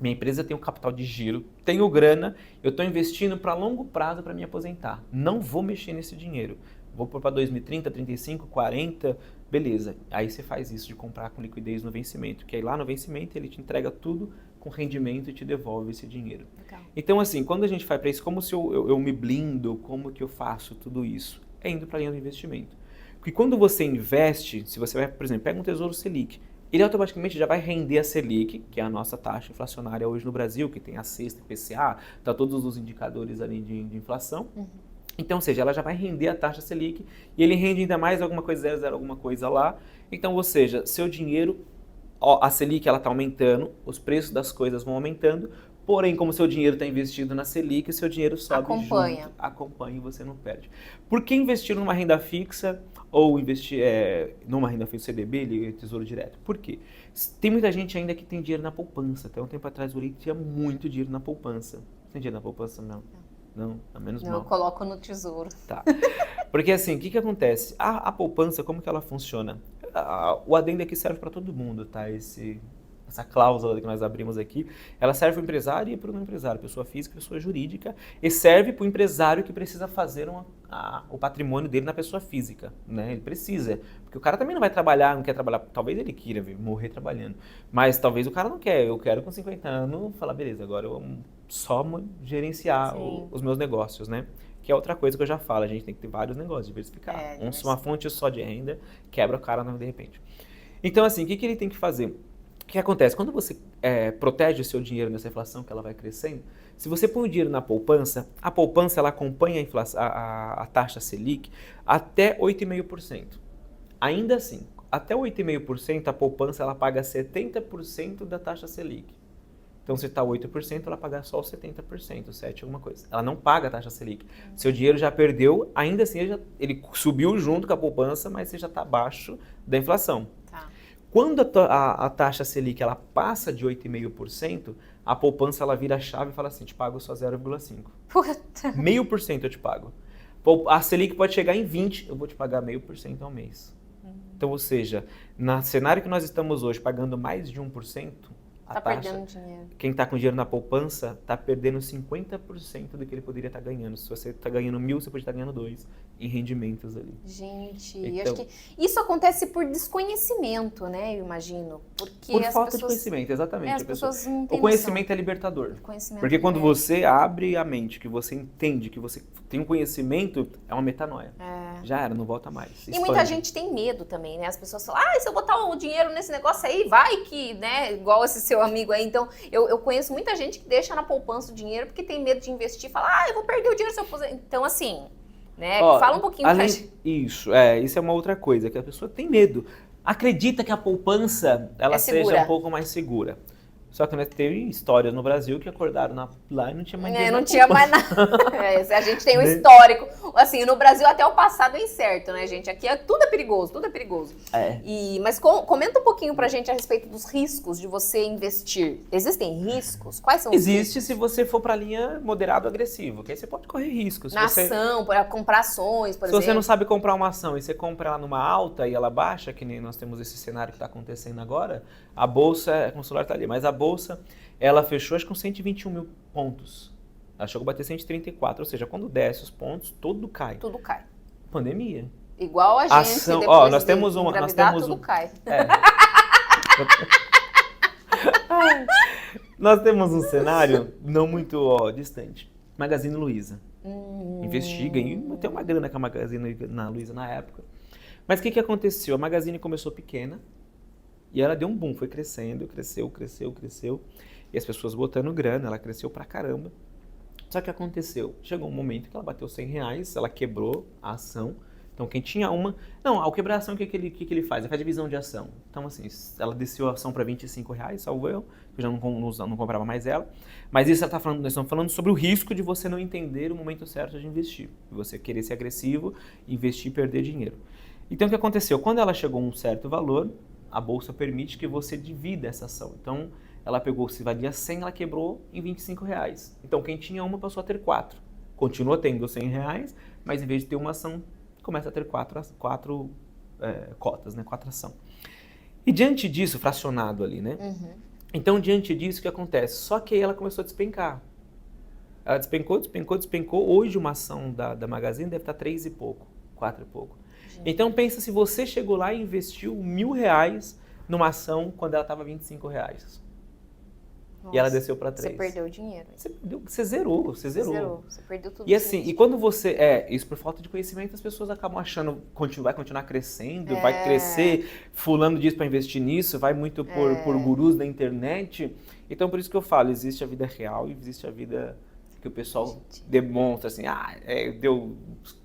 minha empresa tem um capital de giro, tenho grana, eu estou investindo para longo prazo para me aposentar. Não vou mexer nesse dinheiro. Vou pôr para 2030, 35, 40, beleza. Aí você faz isso de comprar com liquidez no vencimento, que aí lá no vencimento ele te entrega tudo com rendimento e te devolve esse dinheiro. Legal. Então assim, quando a gente faz para isso, como se eu me blindo, como que eu faço tudo isso? É indo para a linha do investimento. Porque quando você investe, se você vai, por exemplo, pega um Tesouro Selic, ele automaticamente já vai render a Selic, que é a nossa taxa inflacionária hoje no Brasil, que tem a sexta IPCA, tá todos os indicadores ali de inflação. Então, ou seja, ela já vai render a taxa Selic e ele rende ainda mais alguma coisa, 0,0 alguma coisa lá. Então, ou seja, seu dinheiro, a Selic ela está aumentando, os preços das coisas vão aumentando, porém, como seu dinheiro está investido na Selic, seu dinheiro sobe junto, acompanha e você não perde. Por que investir numa renda fixa ou investir numa renda fixa CDB, Tesouro Direto? Por quê? Tem muita gente ainda que tem dinheiro na poupança. Até um tempo atrás o Uri tinha muito dinheiro na poupança. Tem dinheiro na poupança? Não. Não, a menos mal. Eu coloco no tesouro. Tá. Porque assim, o que acontece? A poupança, como que ela funciona? O adendo aqui serve para todo mundo, tá? Essa cláusula que nós abrimos aqui, ela serve para o empresário e para o não empresário, pessoa física, pessoa jurídica, e serve para o empresário que precisa fazer o patrimônio dele na pessoa física, né? Ele precisa, porque o cara também não vai trabalhar, não quer trabalhar, talvez ele queira morrer trabalhando, mas talvez o cara não quer, eu quero com 50 anos falar, beleza, agora eu só gerenciar os meus negócios, né? Que é outra coisa que eu já falo, a gente tem que ter vários negócios, diversificar. Uma fonte só de renda quebra o cara de repente. Então assim, o que ele tem que fazer? que acontece? Quando você protege o seu dinheiro nessa inflação, que ela vai crescendo, se você põe o dinheiro na poupança, a poupança ela acompanha a, inflação, a taxa Selic até 8,5%. Ainda assim, até 8,5%, a poupança ela paga 70% da taxa Selic. Então, se está 8%, ela paga só os 70%, 7% alguma coisa. Ela não paga a taxa Selic. Seu dinheiro já perdeu, ainda assim ele subiu junto com a poupança, mas você já está abaixo da inflação. Tá. Quando a taxa Selic ela passa de 8,5%, a poupança ela vira a chave e fala assim, te pago só 0,5%. Puta. 0,5% eu te pago. A Selic pode chegar em 20%, eu vou te pagar 0,5% ao mês. Então, ou seja, no cenário que nós estamos hoje, pagando mais de 1%, Tá perdendo dinheiro. Quem está com dinheiro na poupança está perdendo 50% do que ele poderia estar ganhando. Se você está ganhando 1.000, você pode estar ganhando 2 em rendimentos ali. Gente, então, acho que isso acontece por desconhecimento, né? Eu imagino. Porque por falta de conhecimento, exatamente. As pessoas não têm o conhecimento é libertador. Porque quando você abre a mente, que você entende, que você tem um conhecimento, é uma metanoia. Já era, não volta mais. E muita gente tem medo também, né? As pessoas falam, se eu botar o dinheiro nesse negócio aí, vai que, né? Igual esse seu amigo aí. Então, eu conheço muita gente que deixa na poupança o dinheiro porque tem medo de investir. Fala, eu vou perder o dinheiro se eu puser. Então, assim, né? Fala um pouquinho pra gente. Isso é uma outra coisa, que a pessoa tem medo. Acredita que a poupança, ela seja um pouco mais segura. Só que teve histórias no Brasil que acordaram lá e não tinha mais dinheiro. Não tinha mais nada. A gente tem um histórico. Assim, no Brasil até o passado é incerto, né, gente? Aqui tudo é perigoso, tudo é perigoso. Mas comenta um pouquinho pra gente a respeito dos riscos de você investir. Existem riscos? Quais são os riscos? Existe se você for pra linha moderado agressivo, que aí você pode correr riscos. Ação, para comprar ações, por exemplo. Se você não sabe comprar uma ação e você compra ela numa alta e ela baixa, que nem nós temos esse cenário que está acontecendo agora, a bolsa, como o celular tá ali, mas a bolsa, ela fechou acho que com 121 mil pontos. Ela chegou a bater 134, ou seja, quando desce os pontos, tudo cai. Tudo cai. Pandemia. Igual a gente, ação, depois nós temos de uma, engravidar, nós temos tudo cai. Nós temos um cenário não muito distante. Magazine Luiza. Investiga e tem uma grana com a Magazine Luiza na época. Mas o que aconteceu? A Magazine começou pequena e ela deu um boom, foi crescendo, cresceu. E as pessoas botando grana, ela cresceu pra caramba. Só que aconteceu, chegou um momento que ela bateu R$100, ela quebrou a ação. Então quem tinha uma... Não, ao quebrar a ação, o que ele faz? Ele faz divisão de ação. Então assim, ela desceu a ação para R$25, salvo eu já não comprava mais ela. Mas isso nós estamos falando sobre o risco de você não entender o momento certo de investir. Você querer ser agressivo, investir e perder dinheiro. Então o que aconteceu? Quando ela chegou a um certo valor, a bolsa permite que você divida essa ação. Então ela pegou, se valia 100, ela quebrou em R$25. Então quem tinha uma passou a ter 4. Continua tendo R$100, mas em vez de ter uma ação, começa a ter quatro cotas, né? 4 ações. E diante disso, fracionado ali, né? Então, diante disso, o que acontece? Só que aí ela começou a despencar. Ela despencou. Hoje, uma ação da Magazine deve estar 3 e pouco, 4 e pouco. Gente. Então, pensa se você chegou lá e investiu R$1.000 numa ação quando ela estava R$25. Nossa, e ela desceu para 3. Você perdeu o dinheiro. Você zerou. Você perdeu tudo. E assim, e quando você... isso por falta de conhecimento, as pessoas acabam achando que vai continuar crescendo, vai crescer, fulano diz para investir nisso, vai muito por gurus da internet. Então, por isso que eu falo, existe a vida real e existe a vida que o pessoal demonstra assim,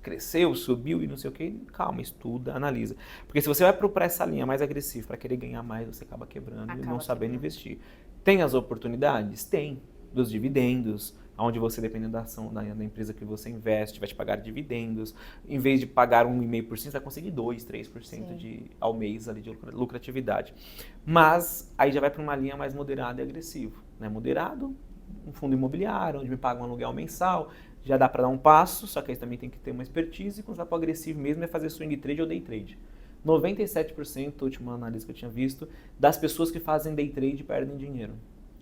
cresceu, subiu e não sei o quê. Calma, estuda, analisa. Porque se você vai para essa linha mais agressiva, para querer ganhar mais, você acaba quebrando e não sabendo investir. Tem as oportunidades? Tem. Dos dividendos, onde você, dependendo da ação da empresa que você investe, vai te pagar dividendos. Em vez de pagar 1,5%, você vai conseguir 2%, 3% ao mês ali de lucratividade. Mas aí já vai para uma linha mais moderada e agressiva. Né? Moderado, um fundo imobiliário, onde me paga um aluguel mensal, já dá para dar um passo, só que aí também tem que ter uma expertise. E quando vai para o agressivo mesmo é fazer swing trade ou day trade. 97%, a última análise que eu tinha visto, das pessoas que fazem day trade perdem dinheiro.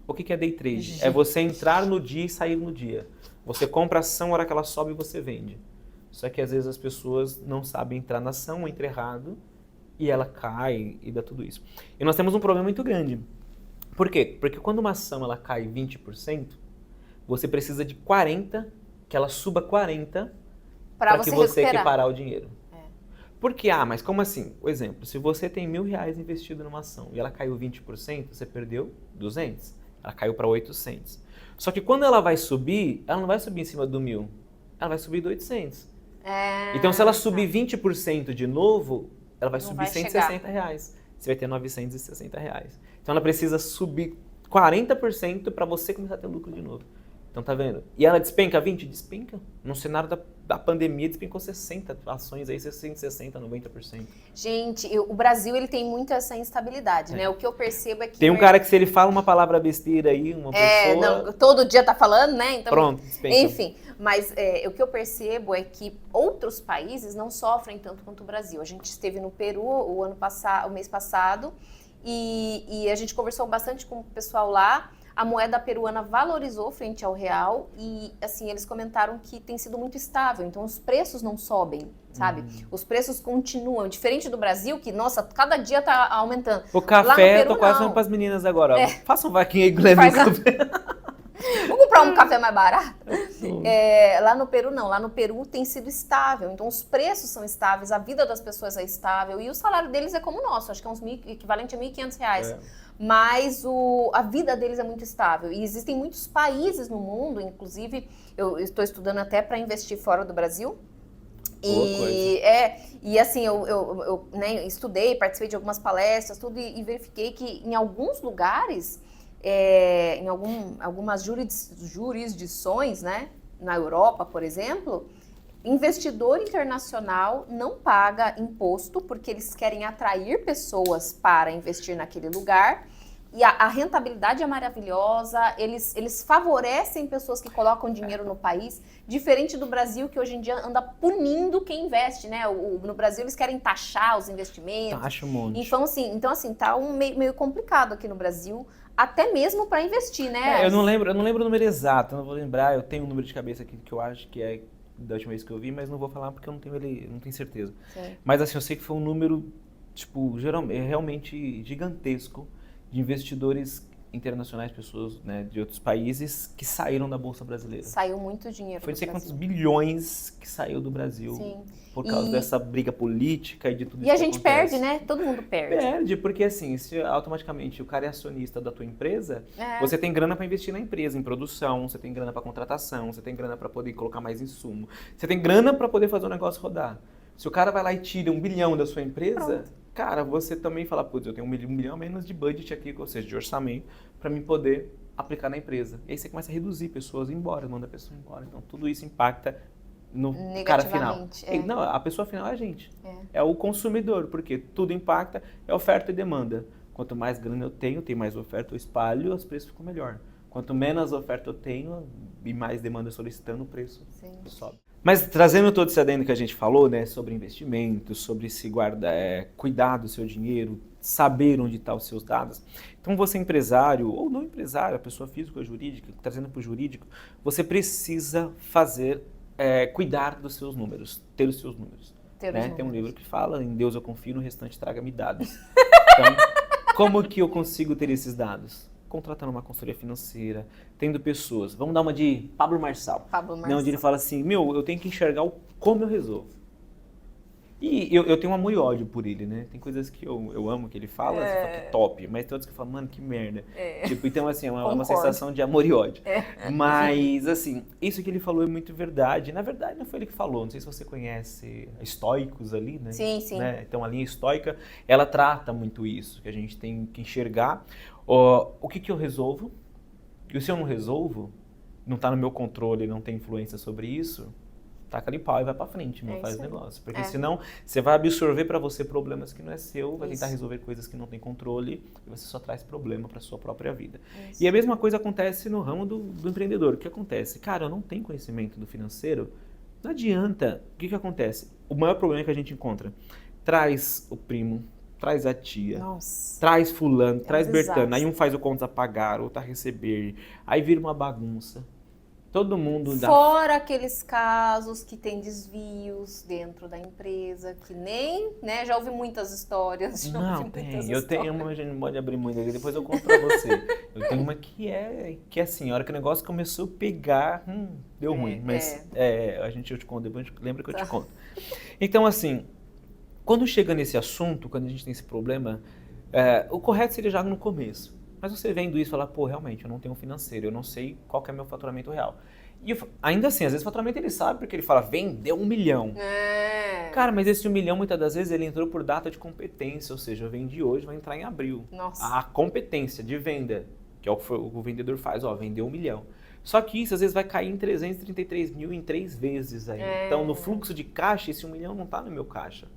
O que é day trade? É você entrar no dia e sair no dia. Você compra a ação, a hora que ela sobe, você vende. Só que às vezes as pessoas não sabem entrar na ação, entra errado, e ela cai e dá tudo isso. E nós temos um problema muito grande. Por quê? Porque quando uma ação ela cai 20%, você precisa de 40%, que ela suba 40%, para que você equiparar o dinheiro. Por quê? Mas como assim? O exemplo, se você tem R$1.000 investido numa ação e ela caiu 20%, você perdeu 200. Ela caiu para 800. Só que quando ela vai subir, ela não vai subir em cima do 1.000, ela vai subir do 800. Então, se ela subir 20% de novo, ela vai subir R$160. Você vai ter R$960. Então, ela precisa subir 40% para você começar a ter lucro de novo. Então, tá vendo? E ela despenca 20? Despenca. No cenário da pandemia, despencou 60 ações, aí 60, 90%. Gente, o Brasil, ele tem muito essa instabilidade, né? O que eu percebo é que... Tem um cara que se ele fala uma palavra besteira aí, uma pessoa... Não, todo dia tá falando, né? Então, pronto, despenca. Enfim, mas o que eu percebo é que outros países não sofrem tanto quanto o Brasil. A gente esteve no Peru o mês passado, e a gente conversou bastante com o pessoal lá. A moeda peruana valorizou frente ao real e, assim, eles comentaram que tem sido muito estável. Então, os preços não sobem, sabe? Os preços continuam. Diferente do Brasil, que, nossa, cada dia tá aumentando. O café, eu tô quase falando pras meninas agora. Faça um vaquinha aí, Glenn. Vamos comprar um café mais barato? Lá no Peru, não. Lá no Peru tem sido estável. Então, os preços são estáveis, a vida das pessoas é estável e o salário deles é como o nosso. Acho que é equivalente a R$1.500. Mas a vida deles é muito estável. E existem muitos países no mundo, inclusive, eu estou estudando até para investir fora do Brasil. E assim, eu né, estudei, participei de algumas palestras, tudo, e verifiquei que em alguns lugares, em algumas jurisdições, né, na Europa, por exemplo, investidor internacional não paga imposto porque eles querem atrair pessoas para investir naquele lugar. E a rentabilidade é maravilhosa, eles favorecem pessoas que colocam dinheiro no país, diferente do Brasil, que hoje em dia anda punindo quem investe, né? No Brasil eles querem taxar os investimentos. Taxa um monte. Então assim, tá meio complicado aqui no Brasil, até mesmo para investir, né? Eu não lembro o número exato, não vou lembrar, eu tenho um número de cabeça aqui que eu acho que é da última vez que eu vi, mas não vou falar porque eu não tenho certeza. Sim. Mas assim, eu sei que foi um número, tipo, realmente gigantesco de investidores internacionais, pessoas, né, de outros países que saíram da Bolsa Brasileira. Saiu muito dinheiro. Foi não sei quantos bilhões que saiu do Brasil. Sim. Por causa dessa briga política e de tudo isso. E a gente perde, né? Todo mundo perde. Perde, porque assim, se automaticamente o cara é acionista da tua empresa, você tem grana para investir na empresa, em produção, você tem grana para contratação, você tem grana para poder colocar mais insumo, você tem grana para poder fazer o negócio rodar. Se o cara vai lá e tira 1 bilhão da sua empresa, cara, você também fala, putz, eu tenho 1 bilhão a menos de budget aqui, ou seja, de orçamento, para mim poder aplicar na empresa. E aí você começa a reduzir pessoas embora, manda a pessoa embora. Então tudo isso impacta no cara final. Não, a pessoa final é a gente. É o consumidor, porque tudo impacta, é oferta e demanda. Quanto mais grana eu tenho mais oferta eu espalho, os preços ficam melhor. Quanto menos oferta eu tenho e mais demanda solicitando, o preço sobe. Mas trazendo todo esse adendo que a gente falou, né, sobre investimento, sobre se cuidar do seu dinheiro, saber onde estão os seus dados. Então você empresário, ou não empresário, a pessoa física ou jurídica, trazendo para o jurídico, você precisa cuidar dos seus números, ter os seus números. Tem um livro que fala, em Deus eu confio, no restante traga-me dados. Então, como que eu consigo ter esses dados? Contratando uma consultoria financeira, tendo pessoas. Vamos dar uma de Pablo Marçal. Onde ele fala assim, eu tenho que enxergar como eu resolvo. E eu tenho um amor e ódio por ele, né? Tem coisas que eu amo que ele fala, você fala que top, mas tem outras que eu falo, mano, que merda. Tipo, então assim, é uma sensação de amor e ódio. Mas, assim, isso que ele falou é muito verdade. Na verdade, não foi ele que falou, não sei se você conhece estoicos ali, né? Sim. Né? Então, a linha estoica, ela trata muito isso, que a gente tem que enxergar. O que eu resolvo? E se eu não resolvo, não está no meu controle, não tem influência sobre isso, taca ali pau e vai para frente, não faz negócio. Porque senão você vai absorver para você problemas que não é seu, vai tentar resolver coisas que não tem controle e você só traz problema para sua própria vida. E a mesma coisa acontece no ramo do empreendedor. O que acontece? Cara, eu não tenho conhecimento do financeiro, não adianta. O que acontece? O maior problema que a gente encontra, traz o primo, traz a tia, traz fulano, traz Bertano, aí um faz o contas a pagar, outro a receber, aí vira uma bagunça. Todo mundo dá... Fora aqueles casos que tem desvios dentro da empresa, que nem, né, já ouvi muitas histórias. Eu tenho uma, a gente não pode abrir muito aqui, depois eu conto pra você. Eu tenho uma que é assim, a hora que o negócio começou a pegar, deu ruim, mas eu te conto, depois lembra que eu te conto. Então assim, Quando chega nesse assunto, quando a gente tem esse problema, o correto seria já no começo. Mas você vendo isso e fala, pô, realmente, eu não tenho financeiro, eu não sei qual que é meu faturamento real. E ainda assim, às vezes o faturamento ele sabe porque ele fala, vendeu 1 milhão. Cara, mas esse 1 milhão, muitas das vezes, ele entrou por data de competência, ou seja, eu vendi hoje, vai entrar em abril. Nossa. A competência de venda, que é o que o vendedor faz, vendeu 1 milhão. Só que isso, às vezes, vai cair em 333 mil em 3 vezes aí. Então, no fluxo de caixa, esse 1 milhão não está no meu caixa.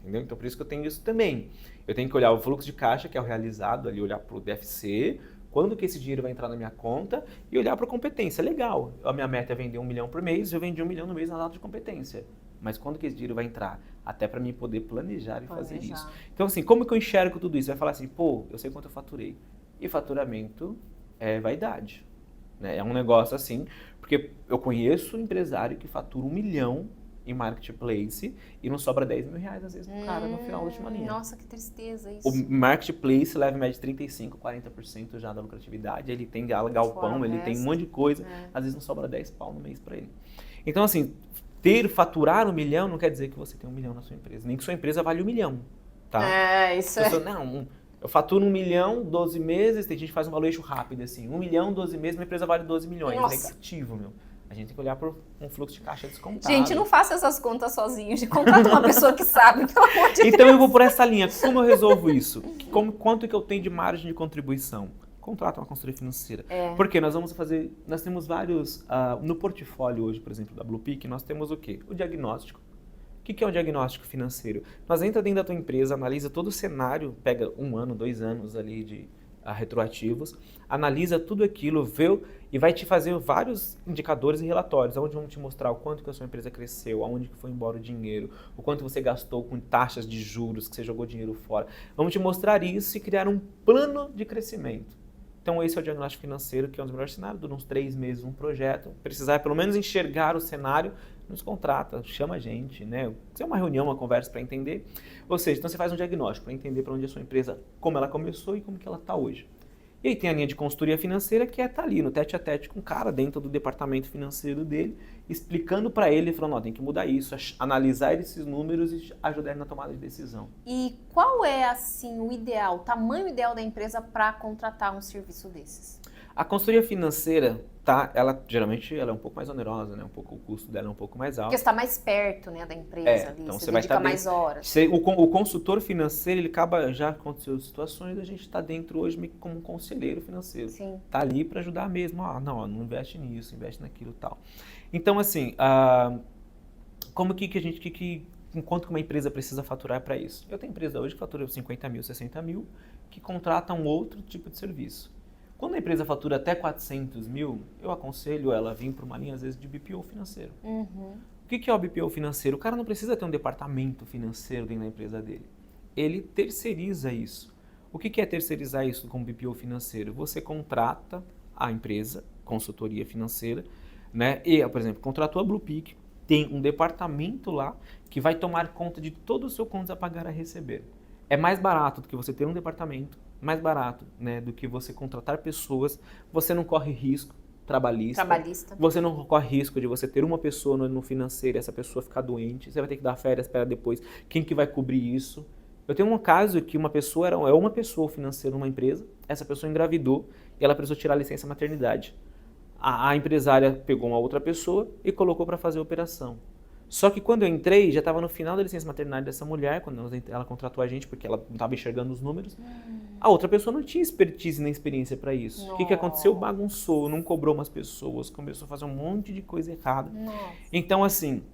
Entendeu? Então, por isso que eu tenho isso também. Eu tenho que olhar o fluxo de caixa, que é o realizado ali, olhar para o DFC, quando que esse dinheiro vai entrar na minha conta e olhar para a competência. Legal, a minha meta é vender 1 milhão por mês, eu vendi 1 milhão no mês na data de competência. Mas quando que esse dinheiro vai entrar? Até para mim poder planejar e fazer isso. Então, assim, como que eu enxergo tudo isso? Vai falar assim, pô, eu sei quanto eu faturei. E faturamento é vaidade. Né? É um negócio assim, porque eu conheço um empresário que fatura 1 milhão em marketplace e não sobra 10 mil reais às vezes pro cara no final da última linha. Nossa, que tristeza isso. O marketplace leva em média de 35%, 40% já da lucratividade, ele tem galpão, ele tem um monte de coisa, às vezes não sobra 10 pau no mês para ele. Então assim, faturar 1 milhão não quer dizer que você tem 1 milhão na sua empresa, nem que sua empresa vale 1 milhão, tá? Isso eu faturo 1 milhão, 12 meses, tem gente que faz um valuation rápido assim, 1 milhão, 12 meses, minha empresa vale 12 milhões, Nossa. Negativo, meu. A gente tem que olhar por um fluxo de caixa descontado. Gente, não faça essas contas sozinhos. Contrata uma pessoa que sabe, pelo amor de Deus. Então eu vou por essa linha. Como eu resolvo isso? Quanto que eu tenho de margem de contribuição? Contrata uma consultoria financeira. Porque nós temos vários... no portfólio hoje, por exemplo, da Bluepeak, nós temos o quê? O diagnóstico. O que é um diagnóstico financeiro? Nós entra dentro da tua empresa, analisa todo o cenário, pega 1 ano, 2 anos ali de retroativos, analisa tudo aquilo, vê e vai te fazer vários indicadores e relatórios, onde vão te mostrar o quanto que a sua empresa cresceu, aonde que foi embora o dinheiro, o quanto você gastou com taxas de juros, que você jogou dinheiro fora. Vamos te mostrar isso e criar um plano de crescimento. Então esse é o diagnóstico financeiro, que é um dos melhores cenários, dura uns 3 meses um projeto, precisar pelo menos enxergar o cenário, nos contrata, chama a gente, né? Se é uma reunião, uma conversa para entender. Ou seja, então você faz um diagnóstico para entender para onde a sua empresa, como ela começou e como que ela está hoje. E aí tem a linha de consultoria financeira, que é estar ali no tete a tete com o cara dentro do departamento financeiro dele, explicando para ele, falando, tem que mudar isso, analisar esses números e ajudar ele na tomada de decisão. E qual é, assim, o ideal, o tamanho ideal da empresa para contratar um serviço desses? A consultoria financeira, ela geralmente ela é um pouco mais onerosa, né? O custo dela é um pouco mais alto. Porque você está mais perto, né, da empresa ali, então você vai dedica mais horas. O consultor financeiro, ele acaba, já aconteceu situações, a gente está dentro hoje meio que como um conselheiro financeiro. Sim. Tá ali para ajudar mesmo, não investe nisso, investe naquilo e tal. Então, assim, como quanto que uma empresa precisa faturar para isso? Eu tenho empresa hoje que fatura 50 mil, 60 mil, que contrata um outro tipo de serviço. Quando a empresa fatura até 400 mil, eu aconselho ela a vir para uma linha, às vezes, de BPO financeiro. O que é o BPO financeiro? O cara não precisa ter um departamento financeiro dentro da empresa dele. Ele terceiriza isso. O que é terceirizar isso como BPO financeiro? Você contrata a empresa, consultoria financeira, né? E, por exemplo, contratou a Bluepeak, tem um departamento lá que vai tomar conta de todo o seu contas a pagar a receber. É mais barato do que você ter um departamento, mais barato, né, do que você contratar pessoas, você não corre risco trabalhista. Você não corre risco de você ter uma pessoa no financeiro e essa pessoa ficar doente, você vai ter que dar férias para depois, quem que vai cobrir isso? Eu tenho um caso que uma pessoa é uma pessoa financeira numa empresa, essa pessoa engravidou e ela precisou tirar a licença maternidade. A empresária pegou uma outra pessoa e colocou para fazer a operação. Só que quando eu entrei, já estava no final da licença maternidade dessa mulher, quando ela contratou a gente, porque ela não estava enxergando os números. A outra pessoa não tinha expertise nem experiência para isso. O que aconteceu? Bagunçou, não cobrou umas pessoas, começou a fazer um monte de coisa errada. Então, assim,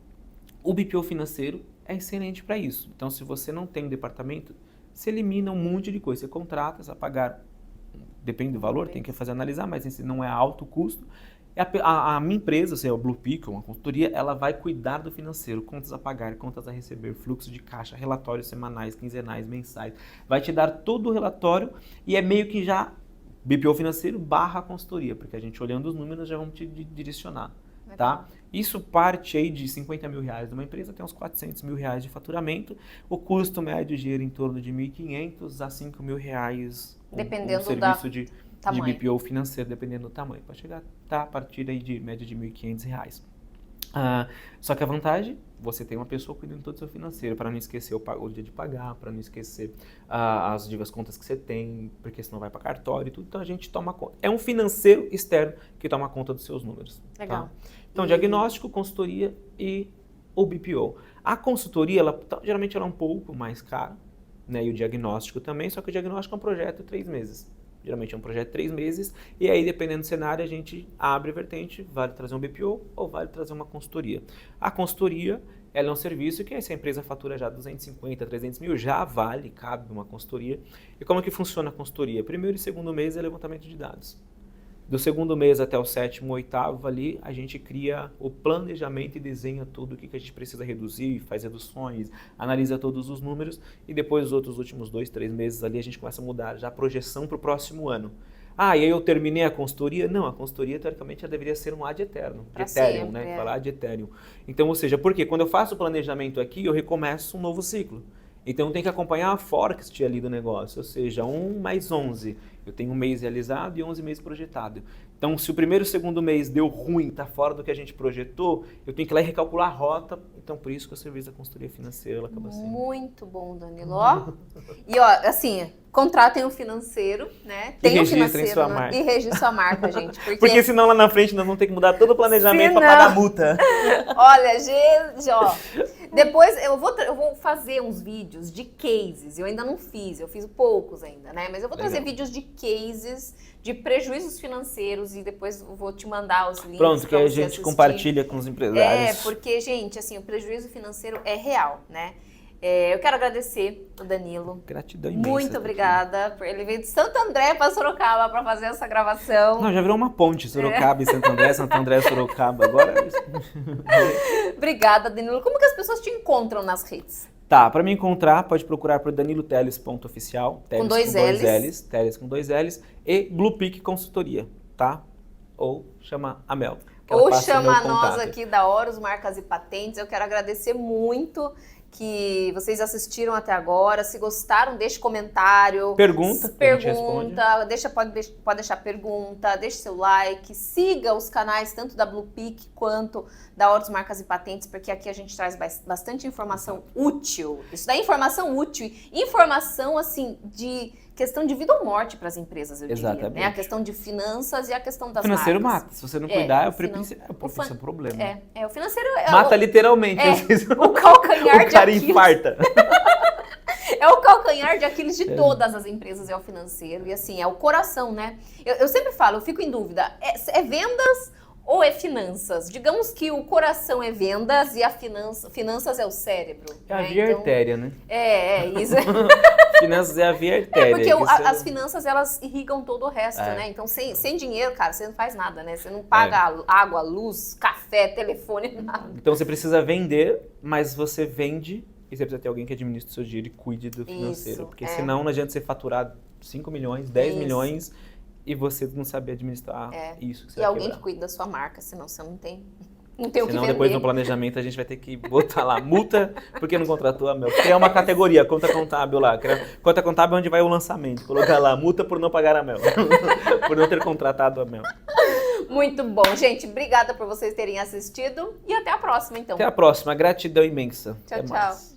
o BPO financeiro é excelente para isso. Então, se você não tem um departamento, você elimina um monte de coisa. Você contrata, você vai pagar, depende do valor, tem que fazer analisar, mas esse não é alto custo. A minha empresa, ou seja, a Bluepeak, uma consultoria, ela vai cuidar do financeiro, contas a pagar, contas a receber, fluxo de caixa, relatórios semanais, quinzenais, mensais. Vai te dar todo o relatório e é meio que já BPO financeiro / consultoria, porque a gente olhando os números já vamos te direcionar, tá? Isso parte aí de 50 mil reais de uma empresa até uns 400 mil reais de faturamento. O custo médio gira em torno de 1.500 a 5 mil reais dependendo um serviço de BPO financeiro, dependendo do tamanho. Pode chegar a partir aí de média de R$ 1.500. Só que a vantagem você tem uma pessoa cuidando de todo o seu financeiro, para não esquecer o dia de pagar, para não esquecer as dívidas contas que você tem, porque senão vai para cartório e tudo. Então a gente toma conta. É um financeiro externo que toma conta dos seus números. Legal. Tá? Então, diagnóstico, consultoria e o BPO. A consultoria, geralmente ela é um pouco mais cara, né? E o diagnóstico também, só que o diagnóstico é um projeto de 3 meses. Geralmente é um projeto de 3 meses, e aí, dependendo do cenário, a gente abre a vertente, vale trazer um BPO ou vale trazer uma consultoria. A consultoria, ela é um serviço que, se a empresa fatura já 250, 300 mil, já vale, cabe uma consultoria. E como é que funciona a consultoria? Primeiro e segundo mês é levantamento de dados. Do segundo mês até o 7º, 8º ali, a gente cria o planejamento e desenha tudo o que a gente precisa reduzir, faz reduções, analisa todos os números e depois os outros últimos 2, 3 meses ali a gente começa a mudar já a projeção para o próximo ano. E aí eu terminei a consultoria? Não, a consultoria teoricamente já deveria ser um ad eterno, de Ethereum, né? Falar ad Ethereum. Então, ou seja, porque quando eu faço o planejamento aqui, eu recomeço um novo ciclo. Então tem que acompanhar a forecast ali do negócio, ou seja, 1 mais 11. Eu tenho 1 mês realizado e 11 meses projetado. Então, se o primeiro e o segundo mês deu ruim, está fora do que a gente projetou, eu tenho que ir lá e recalcular a rota. Então, por isso que o serviço da consultoria financeira ela acaba sendo. Muito bom, Danilo. Ó, e ó, assim, contratem o financeiro, né? Tem o financeiro sua marca. E registre sua marca, gente. Porque senão lá na frente nós vamos ter que mudar todo o planejamento para pagar multa. Olha, gente, ó. Depois eu vou fazer uns vídeos de cases. Eu ainda não fiz, eu fiz poucos ainda, né? Mas eu vou trazer vídeos de cases, de prejuízos financeiros e depois eu vou te mandar os links. Pronto, que a gente compartilha com os empresários. Porque, gente, assim, o prejuízo financeiro é real, né? Eu quero agradecer o Danilo. Gratidão imensa. Muito obrigada por ele vir de Santo André para Sorocaba para fazer essa gravação. Não, já virou uma ponte, Sorocaba e Santo André, Santo André e Sorocaba. Agora é isso. Obrigada, Danilo. Como que as pessoas te encontram nas redes? Tá, para me encontrar, pode procurar por daniloteles.oficial. Com 2 L's. Teles com 2 L's. E Bluepeak Consultoria, tá? Ou chama a Mel. Ou chama nós aqui da Horus Marcas e Patentes. Eu quero agradecer muito que vocês assistiram até agora. Se gostaram, deixe comentário. Pergunta, pode deixar pergunta, deixe seu like, siga os canais tanto da Bluepeak quanto da Horus Marcas e Patentes, porque aqui a gente traz bastante informação útil. Isso dá informação útil, informação assim de questão de vida ou morte para as empresas, eu diria, né? A questão de finanças e a questão das marcas. O financeiro mata. Se você não cuidar, é o problema. O financeiro... Mata literalmente. O calcanhar de Aquiles. O cara infarta. É o calcanhar de Aquiles de todas as empresas, é o financeiro. E assim, é o coração, né? Eu sempre falo, eu fico em dúvida. É vendas ou é finanças? Digamos que o coração é vendas e a finanças é o cérebro. É a via artéria, né? É isso. Finanças é a via artéria. Porque as finanças, elas irrigam todo o resto, né? Então, sem dinheiro, cara, você não faz nada, né? Você não paga água, luz, café, telefone, nada. Então, você precisa vender, mas você vende e você precisa ter alguém que administre o seu dinheiro e cuide do financeiro. Porque senão não adianta você faturar 5 milhões, 10 milhões e você não saber administrar isso. Que você e alguém que cuide da sua marca, senão você não tem o que vender. Senão depois no planejamento a gente vai ter que botar lá multa porque não contratou a Mel. Criar uma categoria, conta contábil lá. Conta contábil é onde vai o lançamento. Colocar lá, multa por não pagar a Mel. Por não ter contratado a Mel. Muito bom, gente. Obrigada por vocês terem assistido e até a próxima, então. Até a próxima. Gratidão imensa. Tchau, tchau.